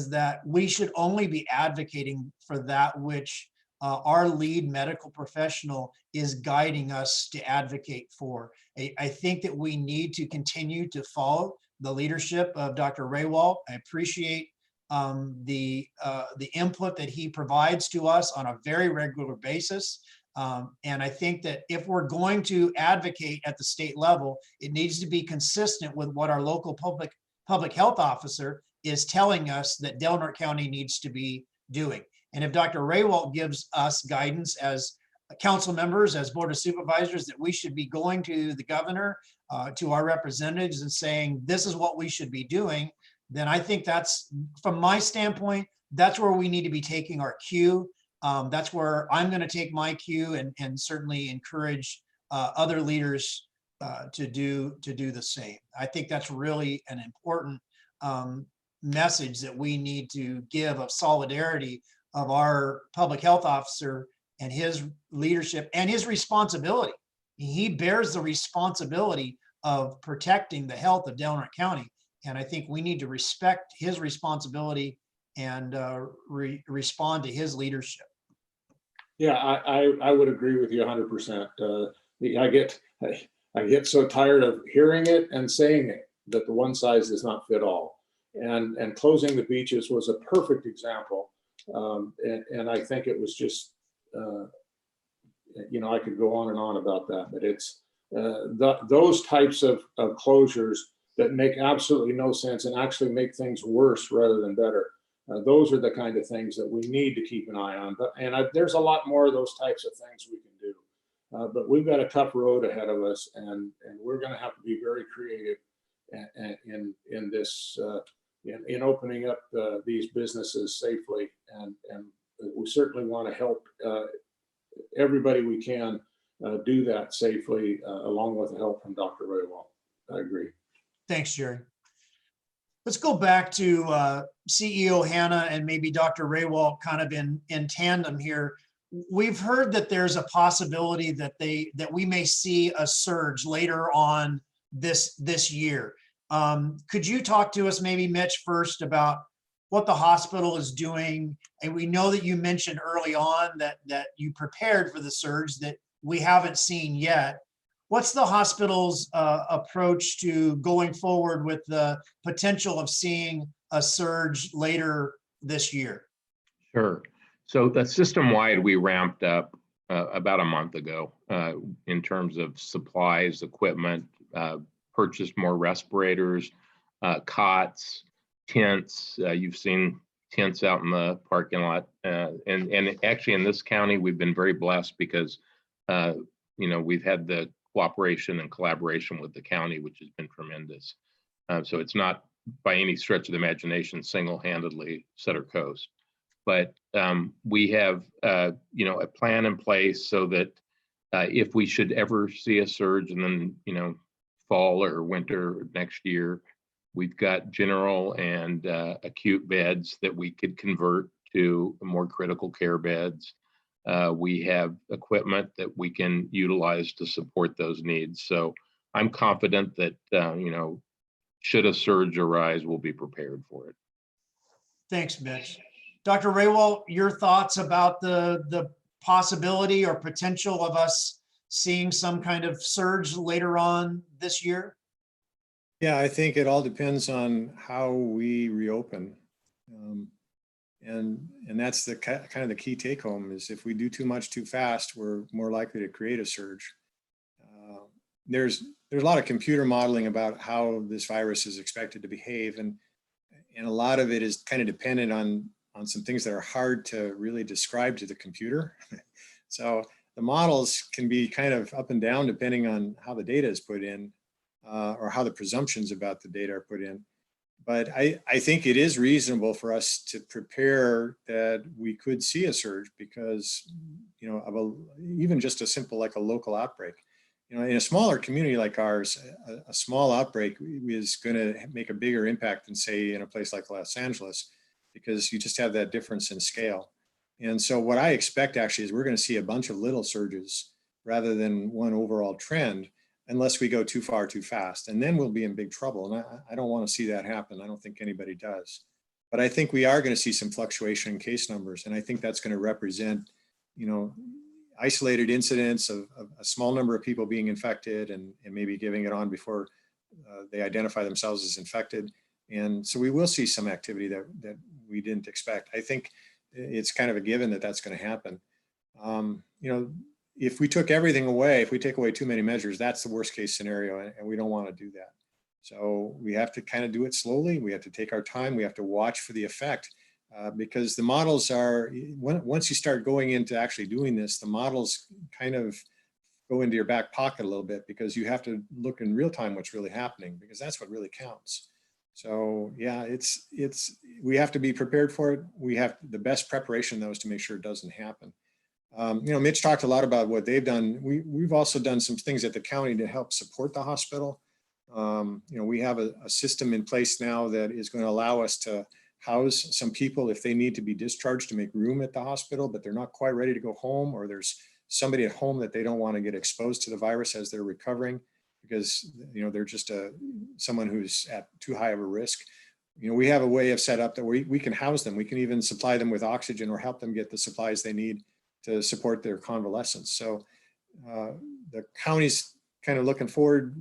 that we should only be advocating for that which our lead medical professional is guiding us to advocate for. I think that we need to continue to follow the leadership of Dr. Raywald. I appreciate the input that he provides to us on a very regular basis. And I think that if we're going to advocate at the state level, it needs to be consistent with what our local public health officer is telling us that Del Norte County needs to be doing. And if Dr. Raywalt gives us guidance as council members, as board of supervisors, that we should be going to the governor, to our representatives and saying, this is what we should be doing, then I think that's, from my standpoint, that's where we need to be taking our cue. That's where I'm going to take my cue and certainly encourage other leaders to do the same. I think that's really an important message that we need to give of solidarity of our public health officer and his leadership and his responsibility. He bears the responsibility of protecting the health of Del Norte County. And I think we need to respect his responsibility and respond to his leadership. Yeah, I would agree with you 100%. I get so tired of hearing it and saying it, that the one size does not fit all. And closing the beaches was a perfect example. And I think it was just, I could go on and on about that, but it's those types of closures that make absolutely no sense and actually make things worse rather than better. Those are the kind of things that we need to keep an eye on. There's a lot more of those types of things we can do. But we've got a tough road ahead of us, and we're going to have to be very creative in this, in opening up these businesses safely. And we certainly want to help everybody we can do that safely, along with the help from Dr. Raywalt. I agree. Thanks, Jerry. Let's go back to CEO Hannah and maybe Dr. Raywalt kind of in tandem here. We've heard that there's a possibility that we may see a surge later on this year. Could you talk to us maybe, Mitch, first about what the hospital is doing? And we know that you mentioned early on that you prepared for the surge that we haven't seen yet. What's the hospital's approach to going forward with the potential of seeing a surge later this year? Sure. So the system-wide, we ramped up about a month ago in terms of supplies, equipment, purchased more respirators, cots, tents. You've seen tents out in the parking lot. And actually in this county, we've been very blessed because, we've had the cooperation and collaboration with the county, which has been tremendous. So it's not by any stretch of the imagination single-handedly Sutter Coast. But we have, a plan in place so that if we should ever see a surge and then, fall or winter next year, we've got general and acute beds that we could convert to more critical care beds. We have equipment that we can utilize to support those needs. So I'm confident that, should a surge arise, we'll be prepared for it. Thanks, Mitch. Dr. Raywalt, your thoughts about the possibility or potential of us seeing some kind of surge later on this year? Yeah, I think it all depends on how we reopen. And that's the kind of the key take home is if we do too much too fast, we're more likely to create a surge. There's a lot of computer modeling about how this virus is expected to behave. And a lot of it is kind of dependent on some things that are hard to really describe to the computer. So the models can be kind of up and down depending on how the data is put in or how the presumptions about the data are put in. But I think it is reasonable for us to prepare that we could see a surge because, of even just a simple like a local outbreak. In a smaller community like ours, a small outbreak is going to make a bigger impact than say in a place like Los Angeles, because you just have that difference in scale. And so what I expect actually is we're going to see a bunch of little surges rather than one overall trend, unless we go too far too fast, and then we'll be in big trouble. And I don't want to see that happen. I don't think anybody does. But I think we are going to see some fluctuation in case numbers. And I think that's going to represent, isolated incidents of a small number of people being infected and maybe giving it on before they identify themselves as infected. And so we will see some activity that we didn't expect. I think it's kind of a given that that's going to happen. If we took everything away, if we take away too many measures, that's the worst case scenario, and we don't want to do that. So we have to kind of do it slowly. We have to take our time. We have to watch for the effect because the models are, once you start going into actually doing this, the models kind of go into your back pocket a little bit because you have to look in real time what's really happening, because that's what really counts. So yeah, we have to be prepared for it. We have the best preparation though is to make sure it doesn't happen. Mitch talked a lot about what they've done. We've also done some things at the county to help support the hospital. We have a system in place now that is going to allow us to house some people if they need to be discharged to make room at the hospital, but they're not quite ready to go home, or there's somebody at home that they don't want to get exposed to the virus as they're recovering because they're just someone who's at too high of a risk. We have a way of set up that we can house them. We can even supply them with oxygen or help them get the supplies they need to support their convalescence. So the county's kind of looking forward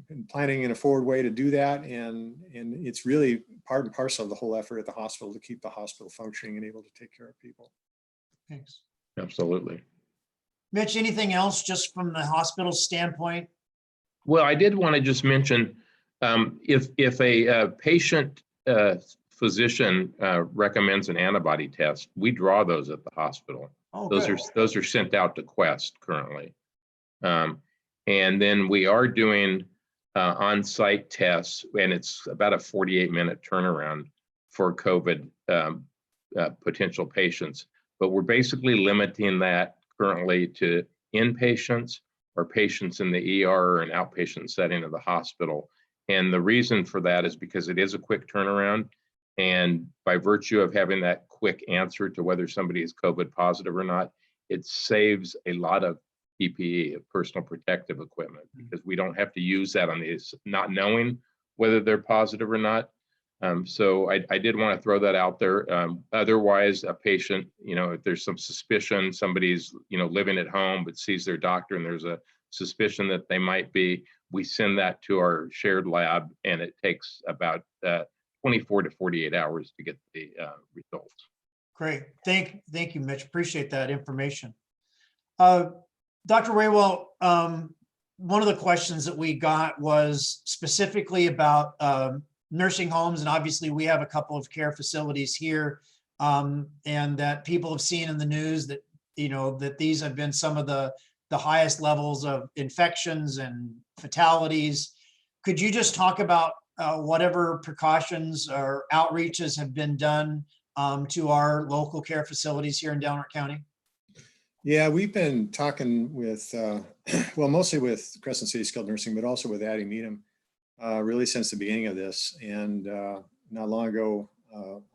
and planning in a forward way to do that. And it's really part and parcel of the whole effort at the hospital to keep the hospital functioning and able to take care of people. Thanks. Absolutely. Mitch, anything else just from the hospital standpoint? Well, I did want to just mention, if a patient physician recommends an antibody test, we draw those at the hospital. Oh, Those are sent out to Quest currently. And then we are doing on-site tests, and it's about a 48-minute turnaround for COVID potential patients. But we're basically limiting that currently to inpatients or patients in the ER or an outpatient setting of the hospital. And the reason for that is because it is a quick turnaround. And by virtue of having that quick answer to whether somebody is COVID positive or not, it saves a lot of PPE, of personal protective equipment, because we don't have to use that on these, not knowing whether they're positive or not. So I did want to throw that out there. Otherwise, a patient, if there's some suspicion, somebody's, living at home but sees their doctor and there's a suspicion that they might be, we send that to our shared lab, and it takes about 24 to 48 hours to get the results. Great. Thank you, Mitch. Appreciate that information. Dr. Raywell, one of the questions that we got was specifically about nursing homes, and obviously we have a couple of care facilities here, and that people have seen in the news that that these have been some of the highest levels of infections and fatalities. Could you just talk about whatever precautions or outreaches have been done to our local care facilities here in Delaware County? Yeah, we've been talking with, mostly with Crescent City Skilled Nursing, but also with Addie Needham, really since the beginning of this. And not long ago,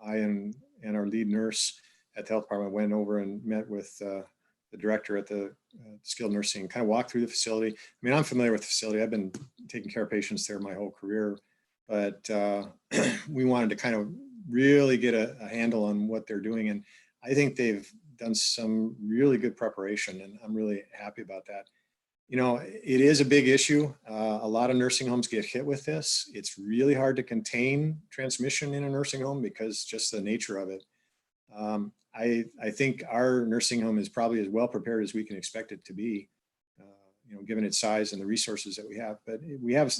I and our lead nurse at the health department went over and met with the director at the skilled nursing, kind of walked through the facility. I mean, I'm familiar with the facility. I've been taking care of patients there my whole career, but we wanted to kind of really get a handle on what they're doing. And I think they've done some really good preparation, and I'm really happy about that. It is a big issue. A lot of nursing homes get hit with this. It's really hard to contain transmission in a nursing home because just the nature of it. I think our nursing home is probably as well prepared as we can expect it to be, given its size and the resources that we have. But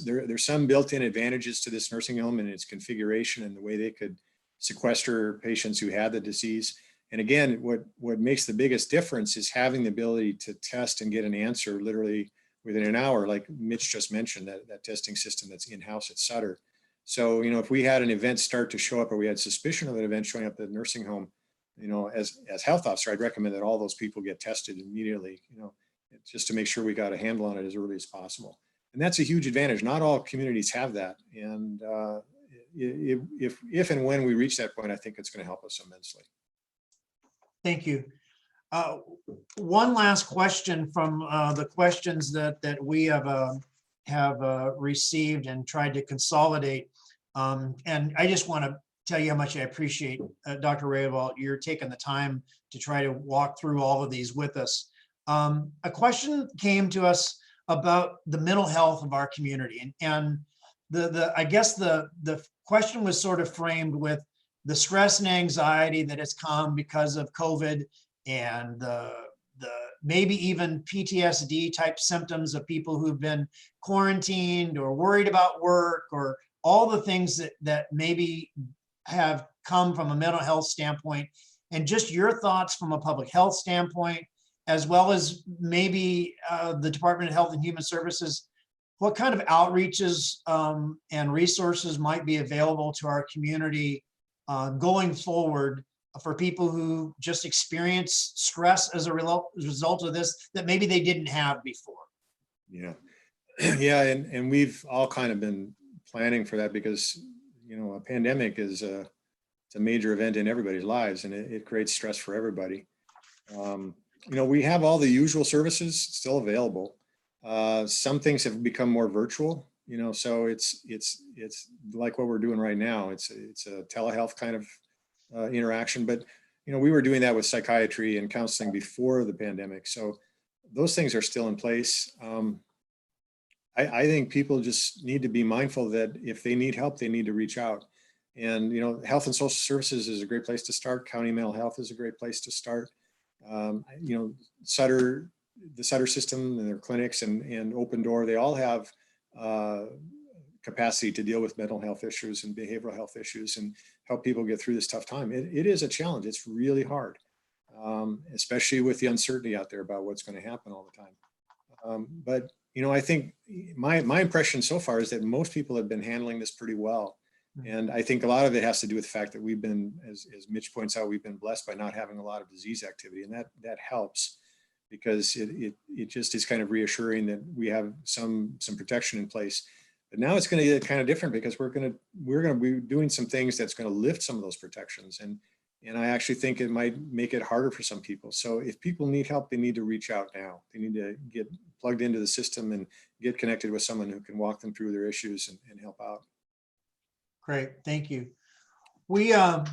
there's some built-in advantages to this nursing home and its configuration and the way they could sequester patients who had the disease. And again, what makes the biggest difference is having the ability to test and get an answer literally within an hour, like Mitch just mentioned, that testing system that's in-house at Sutter. So, if we had an event start to show up, or we had suspicion of an event showing up at the nursing home, as health officer, I'd recommend that all those people get tested immediately, just to make sure we got a handle on it as early as possible. And that's a huge advantage. Not all communities have that. And if and when we reach that point, I think it's going to help us immensely. Thank you. One last question from the questions that we have received and tried to consolidate. And I just want to tell you how much I appreciate, Dr. Raywell, you're taking the time to try to walk through all of these with us. A question came to us about the mental health of our community. And I guess the question was sort of framed with the stress and anxiety that has come because of COVID and the maybe even PTSD type symptoms of people who've been quarantined or worried about work, or all the things that maybe have come from a mental health standpoint, and just your thoughts from a public health standpoint, as well as maybe the Department of Health and Human Services, what kind of outreaches and resources might be available to our community going forward for people who just experience stress as a result of this that maybe they didn't have before? Yeah. Yeah. And we've all kind of been planning for that because, you know, a pandemic is it's a major event in everybody's lives, and it creates stress for everybody. You know, we have all the usual services still available. Some things have become more virtual, you know, so it's like what we're doing right now. It's a telehealth kind of interaction, but you know, we were doing that with psychiatry and counseling before the pandemic. So those things are still in place. I think people just need to be mindful that if they need help, they need to reach out. And, you know, health and social services is a great place to start. County mental health is a great place to start. You know, the Sutter system and their clinics and Open Door, they all have capacity to deal with mental health issues and behavioral health issues and help people get through this tough time. It is a challenge. It's really hard, especially with the uncertainty out there about what's going to happen all the time. But, you know, I think my impression so far is that most people have been handling this pretty well. And I think a lot of it has to do with the fact that we've been, as Mitch points out, we've been blessed by not having a lot of disease activity, and that helps, because it just is kind of reassuring that we have some protection in place. But now it's going to get kind of different, because we're going to be doing some things that's going to lift some of those protections, and I actually think it might make it harder for some people. So if people need help, they need to reach out now. They need to get plugged into the system and get connected with someone who can walk them through their issues and help out. Great, thank you. We have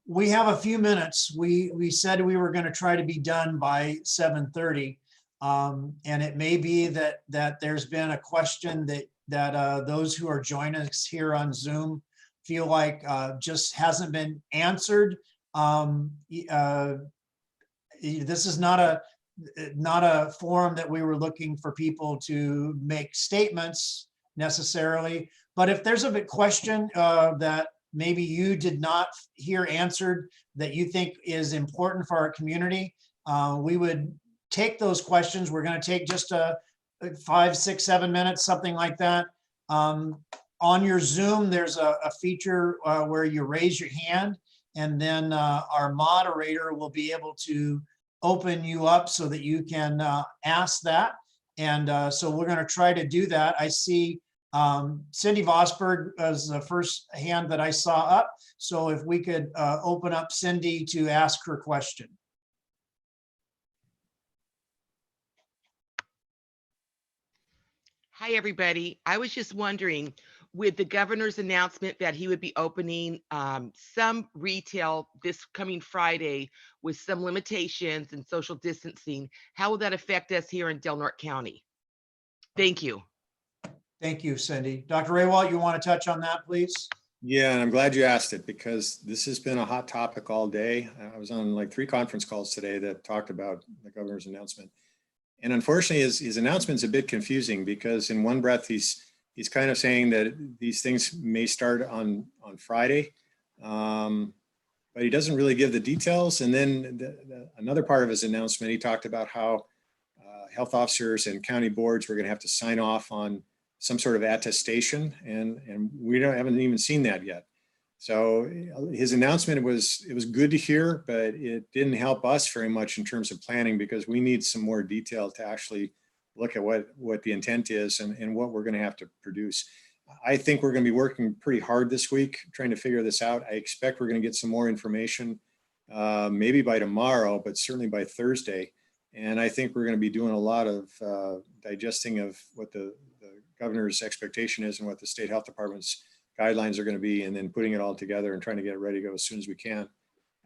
a few minutes. We said we were going to try to be done by 7:30, and it may be that there's been a question that those who are joining us here on Zoom feel like just hasn't been answered. This is not a forum that we were looking for people to make statements necessarily. But if there's a question that maybe you did not hear answered that you think is important for our community, we would take those questions. We're going to take just 5, 6, 7 minutes, something like that. On your Zoom, there's a feature where you raise your hand, and then our moderator will be able to open you up so that you can ask that. And so we're going to try to do that. I see Cindy Vosberg as the first hand that I saw up. So if we could open up Cindy to ask her question. Hi, everybody. I was just wondering, with the governor's announcement that he would be opening some retail this coming Friday with some limitations and social distancing, how will that affect us here in Del Norte County? Thank you. Thank you, Cindy. Dr. Raywalt, you want to touch on that, please? Yeah, and I'm glad you asked it, because this has been a hot topic all day. I was on like 3 conference calls today that talked about the governor's announcement. And unfortunately, his announcement's a bit confusing, because in one breath, he's kind of saying that these things may start on Friday, but he doesn't really give the details. And then another part of his announcement, he talked about how health officers and county boards were going to have to sign off on some sort of attestation, and we haven't even seen that yet. So his announcement it was good to hear, but it didn't help us very much in terms of planning, because we need some more detail to actually look at what the intent is and what we're going to have to produce. I think we're going to be working pretty hard this week trying to figure this out. I expect we're going to get some more information maybe by tomorrow, but certainly by Thursday. And I think we're going to be doing a lot of digesting of what the governor's expectation is and what the state health department's guidelines are going to be, and then putting it all together and trying to get it ready to go as soon as we can.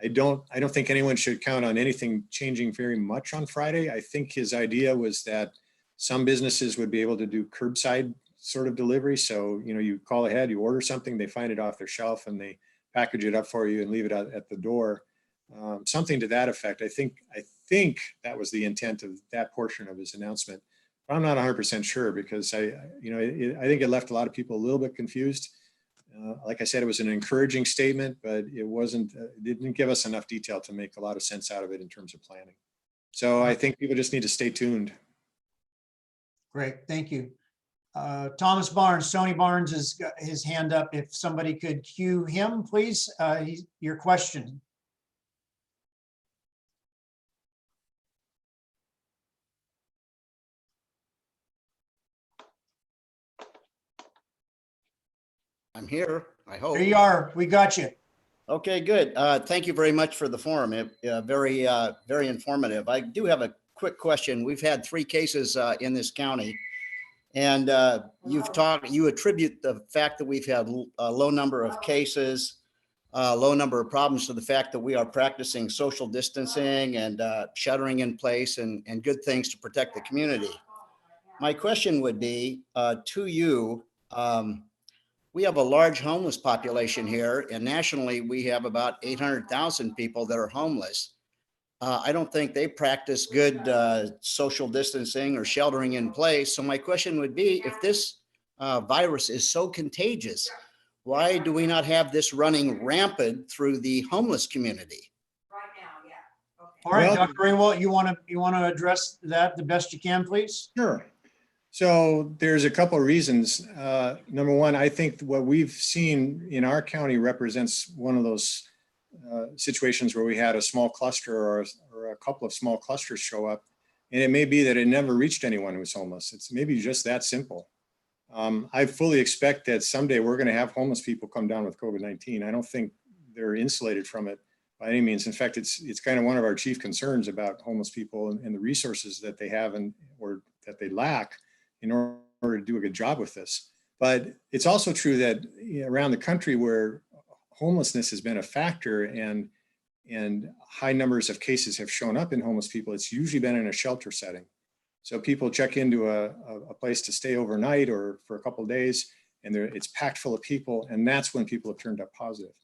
I don't think anyone should count on anything changing very much on Friday. I think his idea was that some businesses would be able to do curbside sort of delivery. So, you know, you call ahead, you order something, they find it off their shelf and they package it up for you and leave it at the door. something to that effect. I think that was the intent of that portion of his announcement. But I'm not 100% sure because I think it left a lot of people a little bit confused. Like I said, it was an encouraging statement, but it didn't give us enough detail to make a lot of sense out of it in terms of planning. So I think people just need to stay tuned. Great, thank you. Thomas Barnes, Tony Barnes has got his hand up. If somebody could cue him, please, your question. I'm here, I hope. There you are, we got you. Okay, good. Thank you very much for the forum. Very informative. I do have a quick question. We've had 3 cases in this county. And you attribute the fact that we've had a low number of cases, low number of problems to the fact that we are practicing social distancing and shuttering in place and good things to protect the community. My question would be to you, we have a large homeless population here, and nationally we have about 800,000 people that are homeless. I don't think they practice good social distancing or sheltering in place. So my question would be, if this virus is so contagious, why do we not have this running rampant through the homeless community? All right, Well, Dr. Raywalt, you want to address that the best you can, please? Sure. So there's a couple of reasons. Number one, I think what we've seen in our county represents one of those situations where we had a small cluster or a couple of small clusters show up, and it may be that it never reached anyone who's homeless. It's maybe just that simple. I fully expect that someday we're going to have homeless people come down with COVID-19. I don't think they're insulated from it by any means. In fact, it's kind of one of our chief concerns about homeless people and the resources that they have or that they lack in order to do a good job with this. But it's also true that around the country where homelessness has been a factor and high numbers of cases have shown up in homeless people, it's usually been in a shelter setting. So people check into a place to stay overnight or for a couple of days, and it's packed full of people, and that's when people have turned up positive.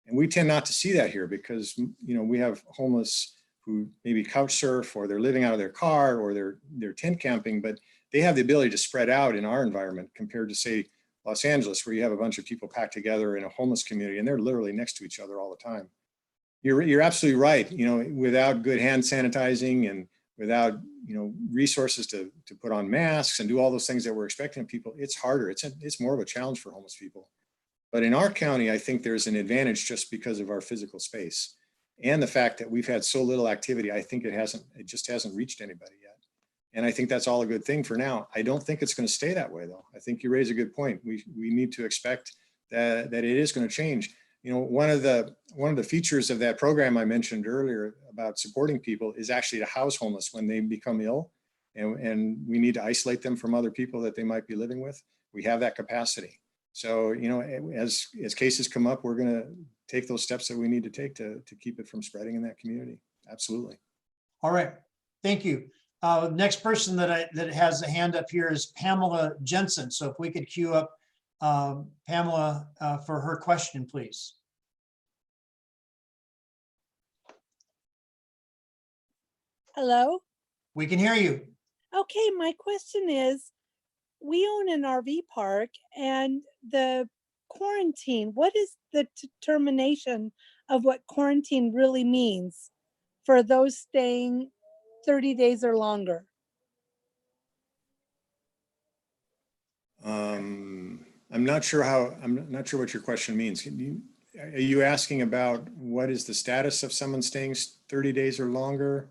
And we tend not to see that here because we have homeless who maybe couch surf, or they're living out of their car, or they're tent camping, but they have the ability to spread out in our environment compared to, say, Los Angeles, where you have a bunch of people packed together in a homeless community and they're literally next to each other all the time. You're absolutely right. Without good hand sanitizing and without resources to put on masks and do all those things that we're expecting of people, it's harder. It's more of a challenge for homeless people. But in our county, I think there's an advantage just because of our physical space and the fact that we've had so little activity. I think it just hasn't reached anybody yet. And I think that's all a good thing for now. I don't think it's going to stay that way, though. I think you raise a good point. We need to expect that it is going to change. One of the features of that program I mentioned earlier about supporting people is actually to house homeless when they become ill, and we need to isolate them from other people that they might be living with. We have that capacity. So, as cases come up, we're going to take those steps that we need to take to keep it from spreading in that community. Absolutely. All right, thank you. Next person that has a hand up here is Pamela Jensen. So if we could queue up Pamela for her question, please. Hello? We can hear you. Okay, my question is, we own an RV park and the quarantine, what is the determination of what quarantine really means for those staying 30 days or longer? I'm not sure what your question means. Are you asking about what is the status of someone staying 30 days or longer?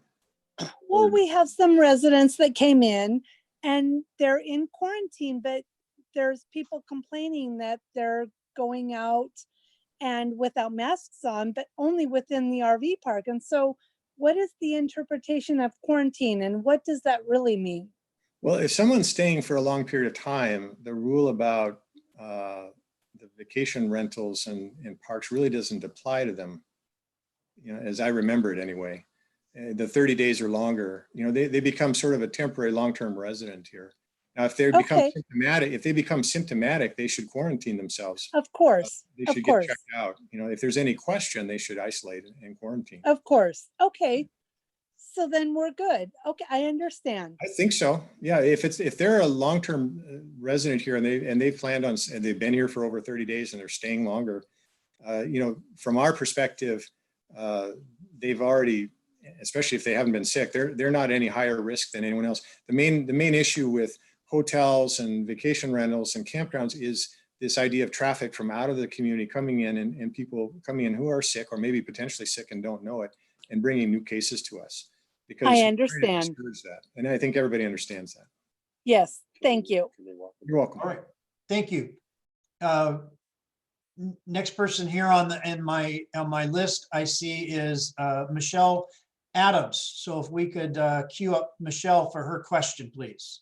Well, we have some residents that came in and they're in quarantine, but there's people complaining that they're going out and without masks on, but only within the RV park. And so what is the interpretation of quarantine and what does that really mean? Well, if someone's staying for a long period of time, the rule about the vacation rentals and parks really doesn't apply to them, as I remember it anyway. The 30 days or longer, they become sort of a temporary long-term resident here. Now, if they become Okay. symptomatic, they should quarantine themselves. Of course, They of should get course, checked out. You know, if there's any question, they should isolate and quarantine. of course. Okay. So then we're good. Okay, I understand. I think so. Yeah, if they're a long-term resident here and they've planned on, and they've been here for over 30 days and they're staying longer, you know, from our perspective, they've already, especially if they haven't been sick, they're not any higher risk than anyone else. The main issue with hotels and vacation rentals and campgrounds is this idea of traffic from out of the community coming in and people coming in who are sick or maybe potentially sick and don't know it and bringing new cases to us. Because I we're trying to understand. discourage that. And I think everybody understands that. Yes, thank you. You're welcome. All right, thank you. Next person here on my list I see is Michelle Adams. So if we could queue up Michelle for her question, please.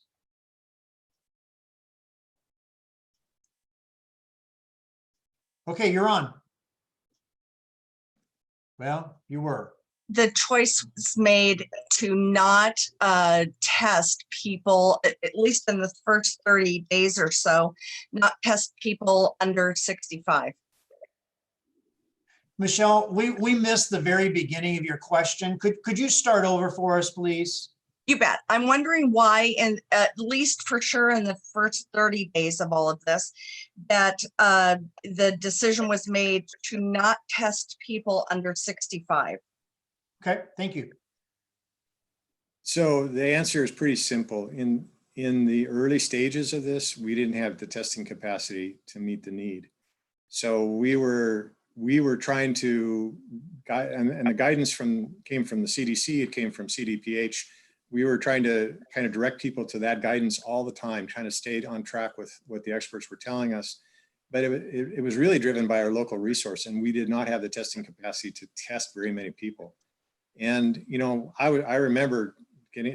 Okay, you're on. Well, you were. The choice was made to not test people, at least in the first 30 days or so, not test people under 65. Michelle, we missed the very beginning of your question. Could you start over for us, please? You bet. I'm wondering why, and at least for sure in the first 30 days of all of this, that the decision was made to not test people under 65. Okay, thank you. So the answer is pretty simple. In the early stages of this, we didn't have the testing capacity to meet the need. So we were trying to guide, and the guidance came from the CDC, it came from CDPH. We were trying to kind of direct people to that guidance all the time, trying to stay on track with what the experts were telling us. But it was really driven by our local resource, and we did not have the testing capacity to test very many people. And, you know, I remember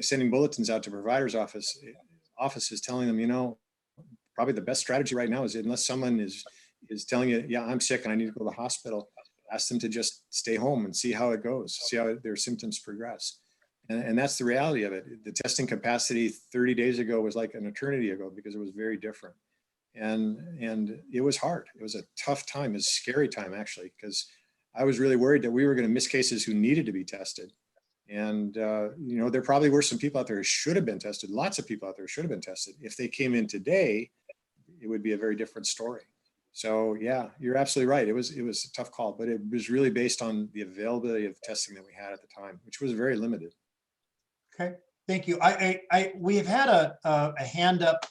sending bulletins out to providers' offices telling them, you know, probably the best strategy right now is unless someone is telling you, yeah, I'm sick and I need to go to the hospital, ask them to just stay home and see how it goes, see how their symptoms progress. And that's the reality of it. The testing capacity 30 days ago was like an eternity ago because it was very different. And it was hard. It was a tough time. It was a scary time, actually, because I was really worried that we were going to miss cases who needed to be tested. And, you know, there probably were some people out there who should have been tested. Lots of people out there should have been tested. If they came in today, it would be a very different story. So, yeah, you're absolutely right. It was a tough call, but it was really based on the availability of testing that we had at the time, which was very limited. Okay, thank you. We have had a hand up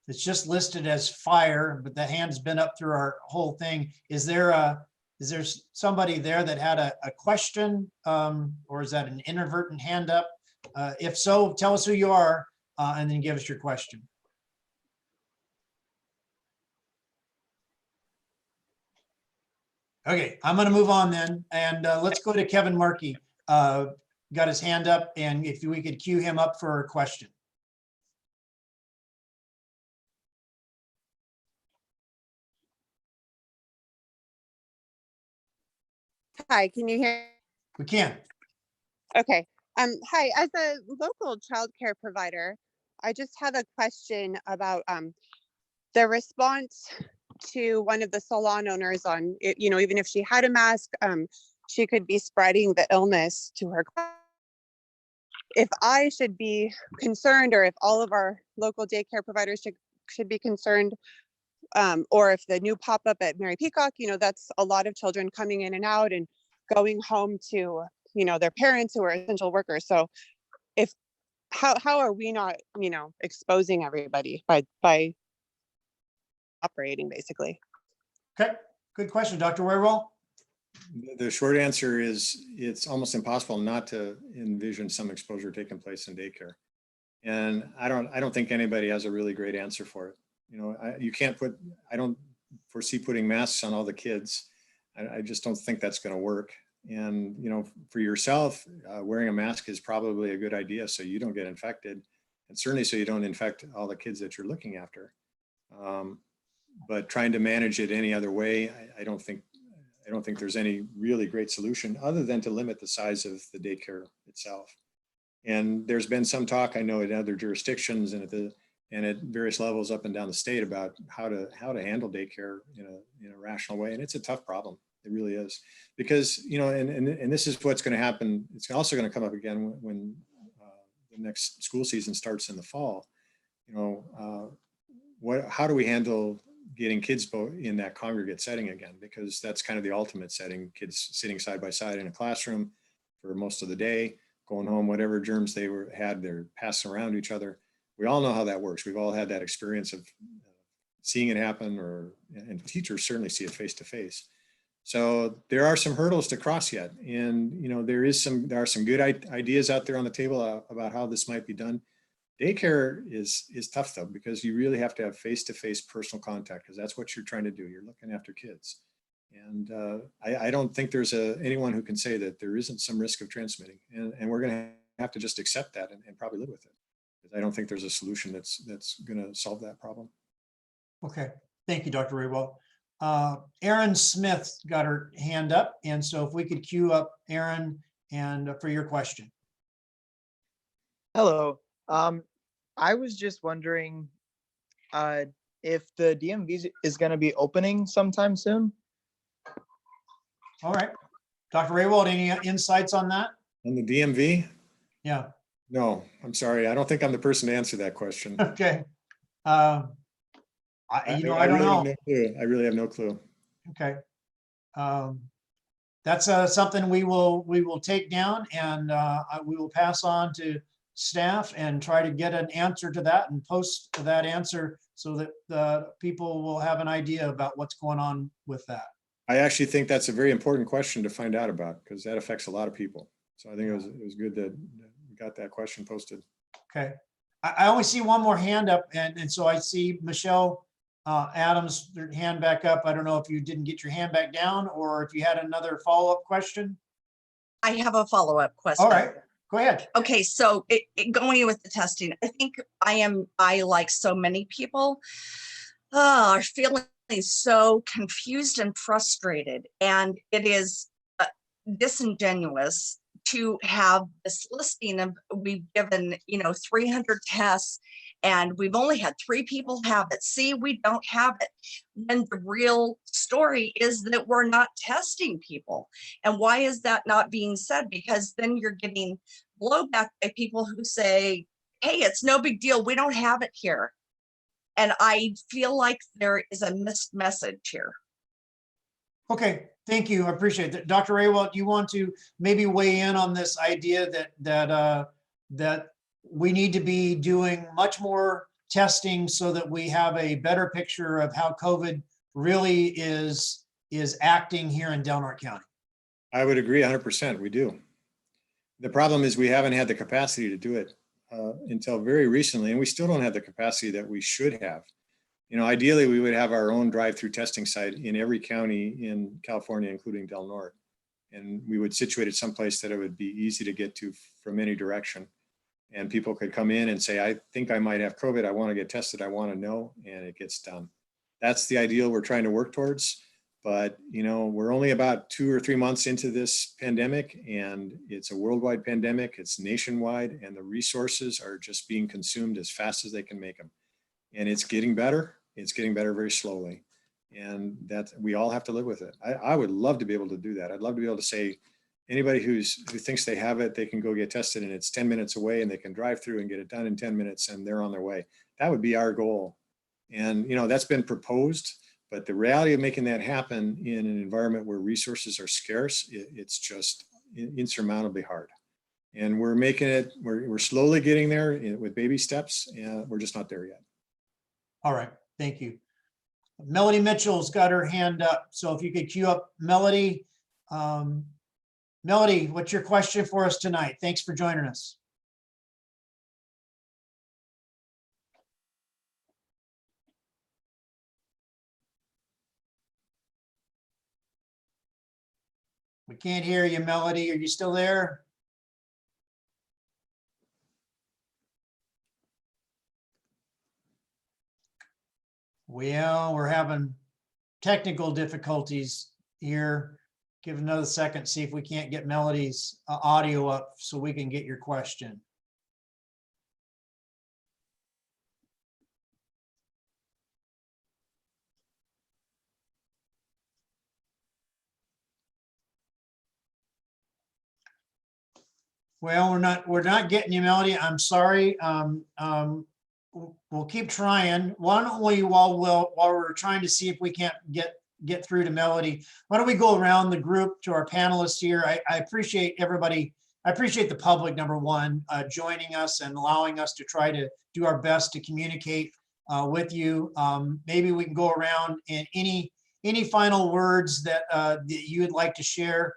that's just listed as fire, but the hand's been up through our whole thing. Is there somebody there that had a question, or is that an inadvertent hand up? If so, tell us who you are and then give us your question. Okay, I'm going to move on then, and let's go to Kevin Markey. Got his hand up, and if we could queue him up for a question. Hi, can you hear? We can. Okay. Hi, as a local childcare provider, I just have a question about the response to one of the salon owners on it, you know, even if she had a mask, she could be spreading the illness to her. If I should be concerned, or if all of our local daycare providers should be concerned, or if the new pop-up at Mary Peacock, you know, that's a lot of children coming in and out and going home to, you know, their parents who are essential workers. So if, how are we not, you know, exposing everybody by operating basically? Okay, good question, Dr. Wierwell. The short answer is it's almost impossible not to envision some exposure taking place in daycare. And I don't think anybody has a really great answer for it. You know, I don't foresee putting masks on all the kids. I just don't think that's going to work. And, you know, for yourself, wearing a mask is probably a good idea so you don't get infected, and certainly so you don't infect all the kids that you're looking after. But trying to manage it any other way, I don't think there's any really great solution other than to limit the size of the daycare itself. And there's been some talk, I know, in other jurisdictions and at the and at various levels up and down the state about how to handle daycare in a rational way. And it's a tough problem. It really is, because, and this is what's going to happen. It's also going to come up again when the next school season starts in the fall. How do we handle getting kids in that congregate setting again? Because that's kind of the ultimate setting, kids sitting side by side in a classroom for most of the day, going home, whatever germs they're passing around each other. We all know how that works. We've all had that experience of seeing it happen, and teachers certainly see it face to face. So there are some hurdles to cross yet. And, there are some good ideas out there on the table about how this might be done. Daycare is tough though, because you really have to have face-to-face personal contact, because that's what you're trying to do. You're looking after kids. And I don't think there's anyone who can say that there isn't some risk of transmitting. And we're going to have to just accept that and probably live with it. Because I don't think there's a solution that's going to solve that problem. Okay, thank you, Dr. Raywell. Erin Smith got her hand up. And so if we could queue up Erin and for your question. Hello. I was just wondering if the DMV is going to be opening sometime soon. All right. Dr. Raywald, any insights on that? On the DMV? Yeah. No, I'm sorry. I don't think I'm the person to answer that question. Okay. I don't know. I really have no clue. Okay. That's something we will take down, and we will pass on to staff and try to get an answer to that and post that answer so that the people will have an idea about what's going on with that. I actually think that's a very important question to find out about, because that affects a lot of people. So I think it was good that we got that question posted. Okay. I only see one more hand up, and so I see Michelle Adams, their hand back up. I don't know if you didn't get your hand back down or if you had another follow-up question. I have a follow-up question. All right, go ahead. Okay, so going with the testing, I think I like so many people are feeling so confused and frustrated, and it is disingenuous to have this listing of, we've given 300 tests and we've only had 3 people have it. See, we don't have it, when the real story is that we're not testing people. And why is that not being said? Because then you're getting blowback by people who say, hey, it's no big deal, we don't have it here. And I feel like there is a missed message here. Okay, thank you. I appreciate that. Dr. Raywald, do you want to maybe weigh in on this idea that we need to be doing much more testing so that we have a better picture of how COVID really is acting here in Del Norte County? I would agree 100%. We do. The problem is we haven't had the capacity to do it until very recently, and we still don't have the capacity that we should have. Ideally, we would have our own drive-through testing site in every county in California, including Del Norte. And we would situate it someplace that it would be easy to get to from any direction. And people could come in and say, I think I might have COVID. I want to get tested. I want to know, and it gets done. That's the ideal we're trying to work towards. But, we're only about 2 or 3 months into this pandemic, and it's a worldwide pandemic. It's nationwide, and the resources are just being consumed as fast as they can make them. And it's getting better. It's getting better very slowly. And that we all have to live with it. I would love to be able to do that. I'd love to be able to say, anybody who thinks they have it, they can go get tested and it's 10 minutes away and they can drive through and get it done in 10 minutes and they're on their way. That would be our goal. And, that's been proposed, but the reality of making that happen in an environment where resources are scarce, it's just insurmountably hard. And we're making it, we're slowly getting there with baby steps, and we're just not there yet. All right, thank you. Melody Mitchell's got her hand up. So if you could queue up Melody. Melody, what's your question for us tonight? Thanks for joining us. We can't hear you, Melody. Are you still there? Well, we're having technical difficulties here. Give another second, see if we can't get Melody's audio up so we can get your question. Well, we're not getting you, Melody. I'm sorry. We'll keep trying. Why don't we, while we're trying to see if we can't get through to Melody, why don't we go around the group to our panelists here? I appreciate everybody. I appreciate the public, number one, joining us and allowing us to try to do our best to communicate with you. Maybe we can go around and any final words that you would like to share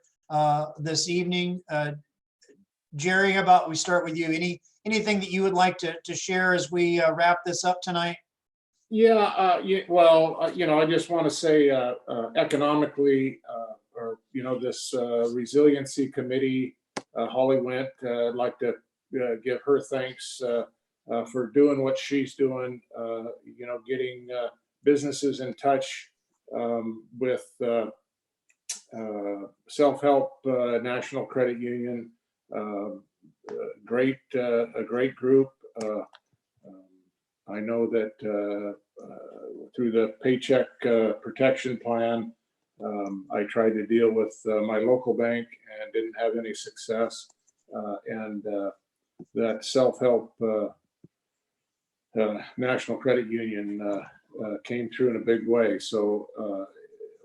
this evening. Jerry, how about we start with you? Anything that you would like to share as we wrap this up tonight? Yeah, well, I just want to say economically, this resiliency committee, Holly went, I'd like to give her thanks for doing what she's doing, getting businesses in touch with Self-Help National Credit Union. A great group. I know that through the Paycheck Protection Plan, I tried to deal with my local bank and didn't have any success. And that Self-Help National Credit Union came through in a big way. So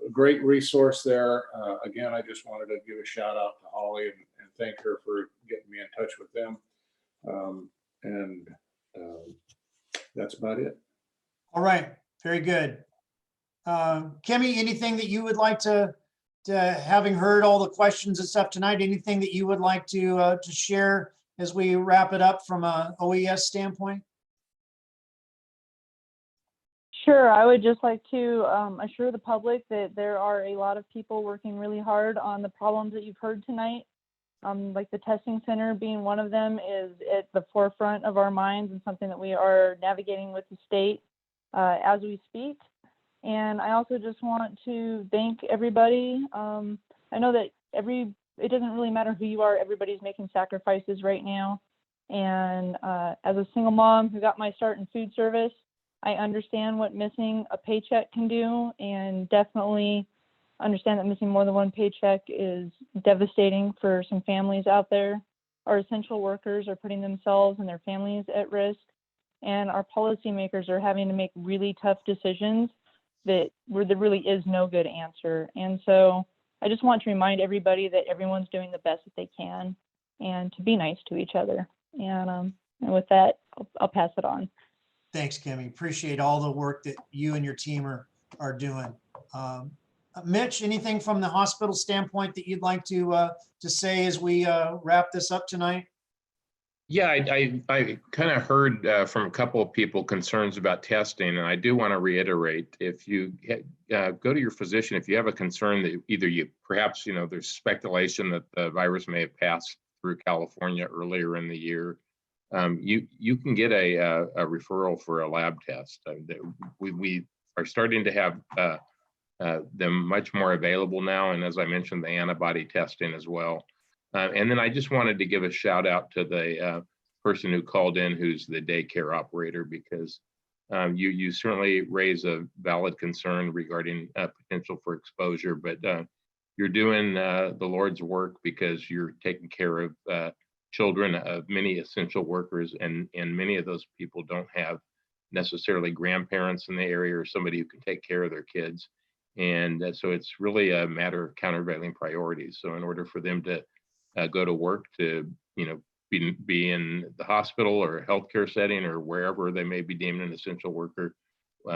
a great resource there. Again, I just wanted to give a shout out to Holly and thank her for getting me in touch with them. That's about it. All right, very good. Kimmy, anything that you would like to having heard all the questions and stuff tonight, anything that you would like to share as we wrap it up from a OES standpoint? Sure, I would just like to assure the public that there are a lot of people working really hard on the problems that you've heard tonight. Like the testing center being one of them is at the forefront of our minds and something that we are navigating with the state as we speak. And I also just want to thank everybody. I know that it doesn't really matter who you are, everybody's making sacrifices right now. And as a single mom who got my start in food service, I understand what missing a paycheck can do, and definitely understand that missing more than one paycheck is devastating for some families out there. Our essential workers are putting themselves and their families at risk, and our policymakers are having to make really tough decisions where there really is no good answer. And so I just want to remind everybody that everyone's doing the best that they can and to be nice to each other. And with that, I'll pass it on. Thanks, Kimmy. Appreciate all the work that you and your team are doing. Mitch, anything from the hospital standpoint that you'd like to say as we wrap this up tonight? Yeah, I kind of heard from a couple of people concerns about testing, and I do want to reiterate, if you go to your physician, if you have a concern that either perhaps there's speculation that the virus may have passed through California earlier in the year, you can get a referral for a lab test. We are starting to have them much more available now, and as I mentioned, the antibody testing as well. And then I just wanted to give a shout out to the person who called in, who's the daycare operator, because you certainly raise a valid concern regarding potential for exposure, but you're doing the Lord's work because you're taking care of children of many essential workers, and many of those people don't have necessarily grandparents in the area or somebody who can take care of their kids. And so it's really a matter of countervailing priorities. So in order for them to go to work, to be in the hospital or a healthcare setting or wherever they may be deemed an essential worker,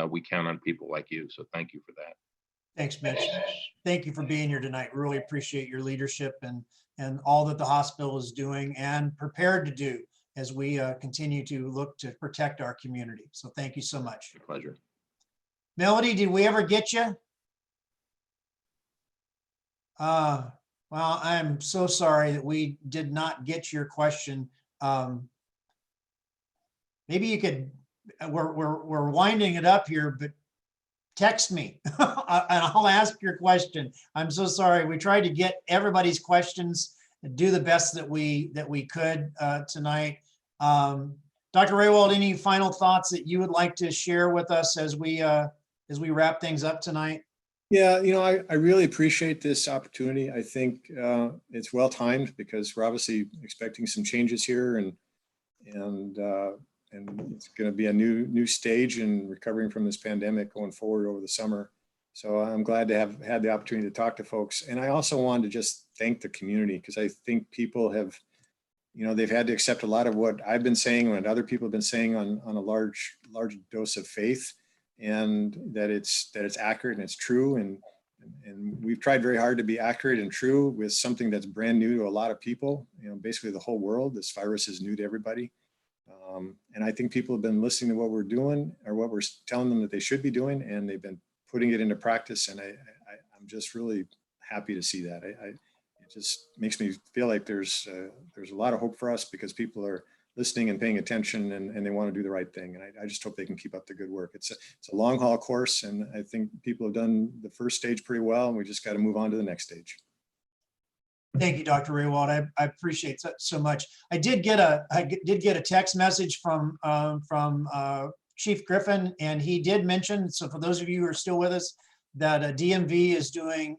we count on people like you. So thank you for that. Thanks, Mitch. Thank you for being here tonight. Really appreciate your leadership and all that the hospital is doing and prepared to do as we continue to look to protect our community. So thank you so much. My pleasure. Melody, did we ever get you? Well, I'm so sorry that we did not get your question. Maybe you could, we're winding it up here, but text me and I'll ask your question. I'm so sorry. We tried to get everybody's questions and do the best that we could tonight. Dr. Raywald, any final thoughts that you would like to share with us as we wrap things up tonight? Yeah, I really appreciate this opportunity. I think it's well timed because we're obviously expecting some changes here, and it's going to be a new stage in recovering from this pandemic going forward over the summer. So I'm glad to have had the opportunity to talk to folks. And I also wanted to just thank the community, because I think people have, they've had to accept a lot of what I've been saying and other people have been saying on a large dose of faith, and that it's accurate and it's true. And we've tried very hard to be accurate and true with something that's brand new to a lot of people, basically the whole world. This virus is new to everybody. And I think people have been listening to what we're doing, or what we're telling them that they should be doing, and they've been putting it into practice. And I'm just really happy to see that. It just makes me feel like there's a lot of hope for us, because people are listening and paying attention, and they want to do the right thing. And I just hope they can keep up the good work. It's a long haul course, and I think people have done the first stage pretty well, and we just got to move on to the next stage. Thank you, Dr. Raywald. I appreciate that so much. I did get a text message from Chief Griffin, and he did mention, so for those of you who are still with us, that DMV is doing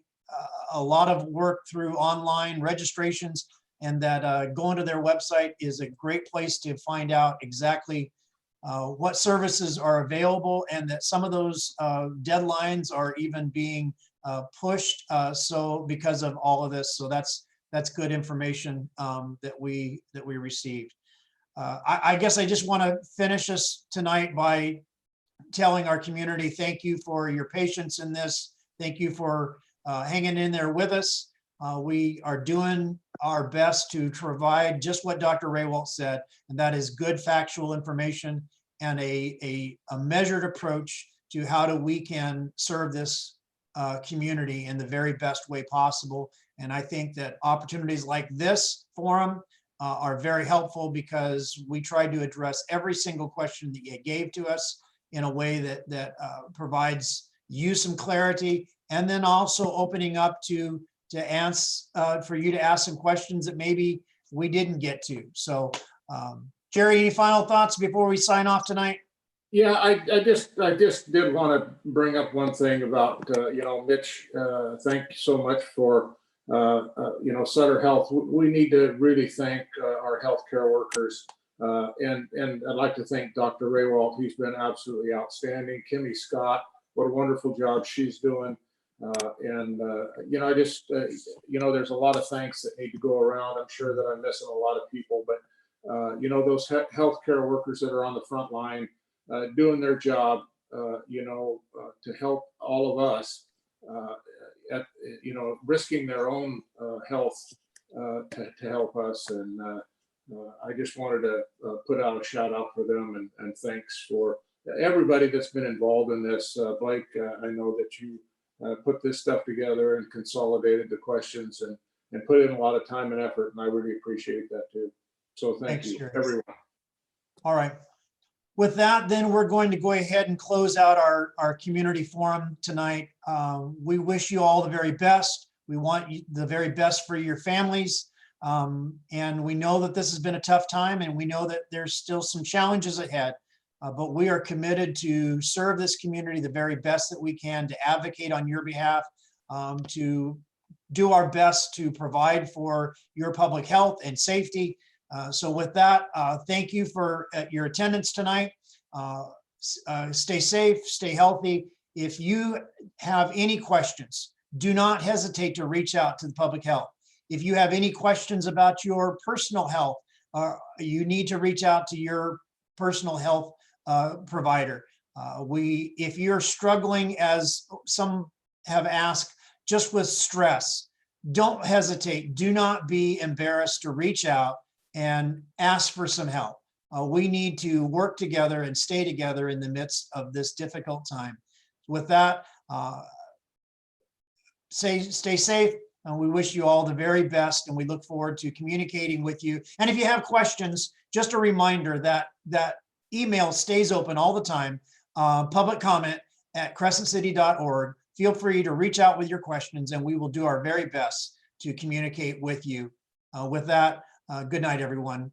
a lot of work through online registrations, and that going to their website is a great place to find out exactly what services are available, and that some of those deadlines are even being pushed. So because of all of this, so that's good information that we received. I guess I just want to finish us tonight by telling our community, thank you for your patience in this. Thank you for hanging in there with us. We are doing our best to provide just what Dr. Raywald said, and that is good factual information and a measured approach to how we can serve this community in the very best way possible. And I think that opportunities like this forum are very helpful, because we tried to address every single question that you gave to us in a way that provides you some clarity, and then also opening up to answer for you to ask some questions that maybe we didn't get to. So Jerry, any final thoughts before we sign off tonight? Yeah, I just did want to bring up one thing about, Mitch, thank you so much for, Sutter Health. We need to really thank our healthcare workers. And I'd like to thank Dr. Raywald. He's been absolutely outstanding. Kimmy Scott, what a wonderful job she's doing. I just, there's a lot of thanks that need to go around. I'm sure that I'm missing a lot of people, but, those healthcare workers that are on the front line, doing their job, to help all of us, risking their own health to help us. And I just wanted to put out a shout out for them, and thanks for everybody that's been involved in this. Blake, I know that you put this stuff together and consolidated the questions and put in a lot of time and effort, and I really appreciate that too. So thank you, everyone. All right. With that, then we're going to go ahead and close out our community forum tonight. We wish you all the very best. We want the very best for your families. And we know that this has been a tough time, and we know that there's still some challenges ahead. But we are committed to serve this community the very best that we can, to advocate on your behalf, to do our best to provide for your public health and safety. So with that, thank you for your attendance tonight. Stay safe, stay healthy. If you have any questions, do not hesitate to reach out to the public health. If you have any questions about your personal health, you need to reach out to your personal health provider. If you're struggling, as some have asked, just with stress, don't hesitate. Do not be embarrassed to reach out and ask for some help. We need to work together and stay together in the midst of this difficult time. With that, stay safe, and we wish you all the very best, and we look forward to communicating with you. And if you have questions, just a reminder that email stays open all the time, public comment at crescentcity.org. Feel free to reach out with your questions, and we will do our very best to communicate with you. With that, good night, everyone.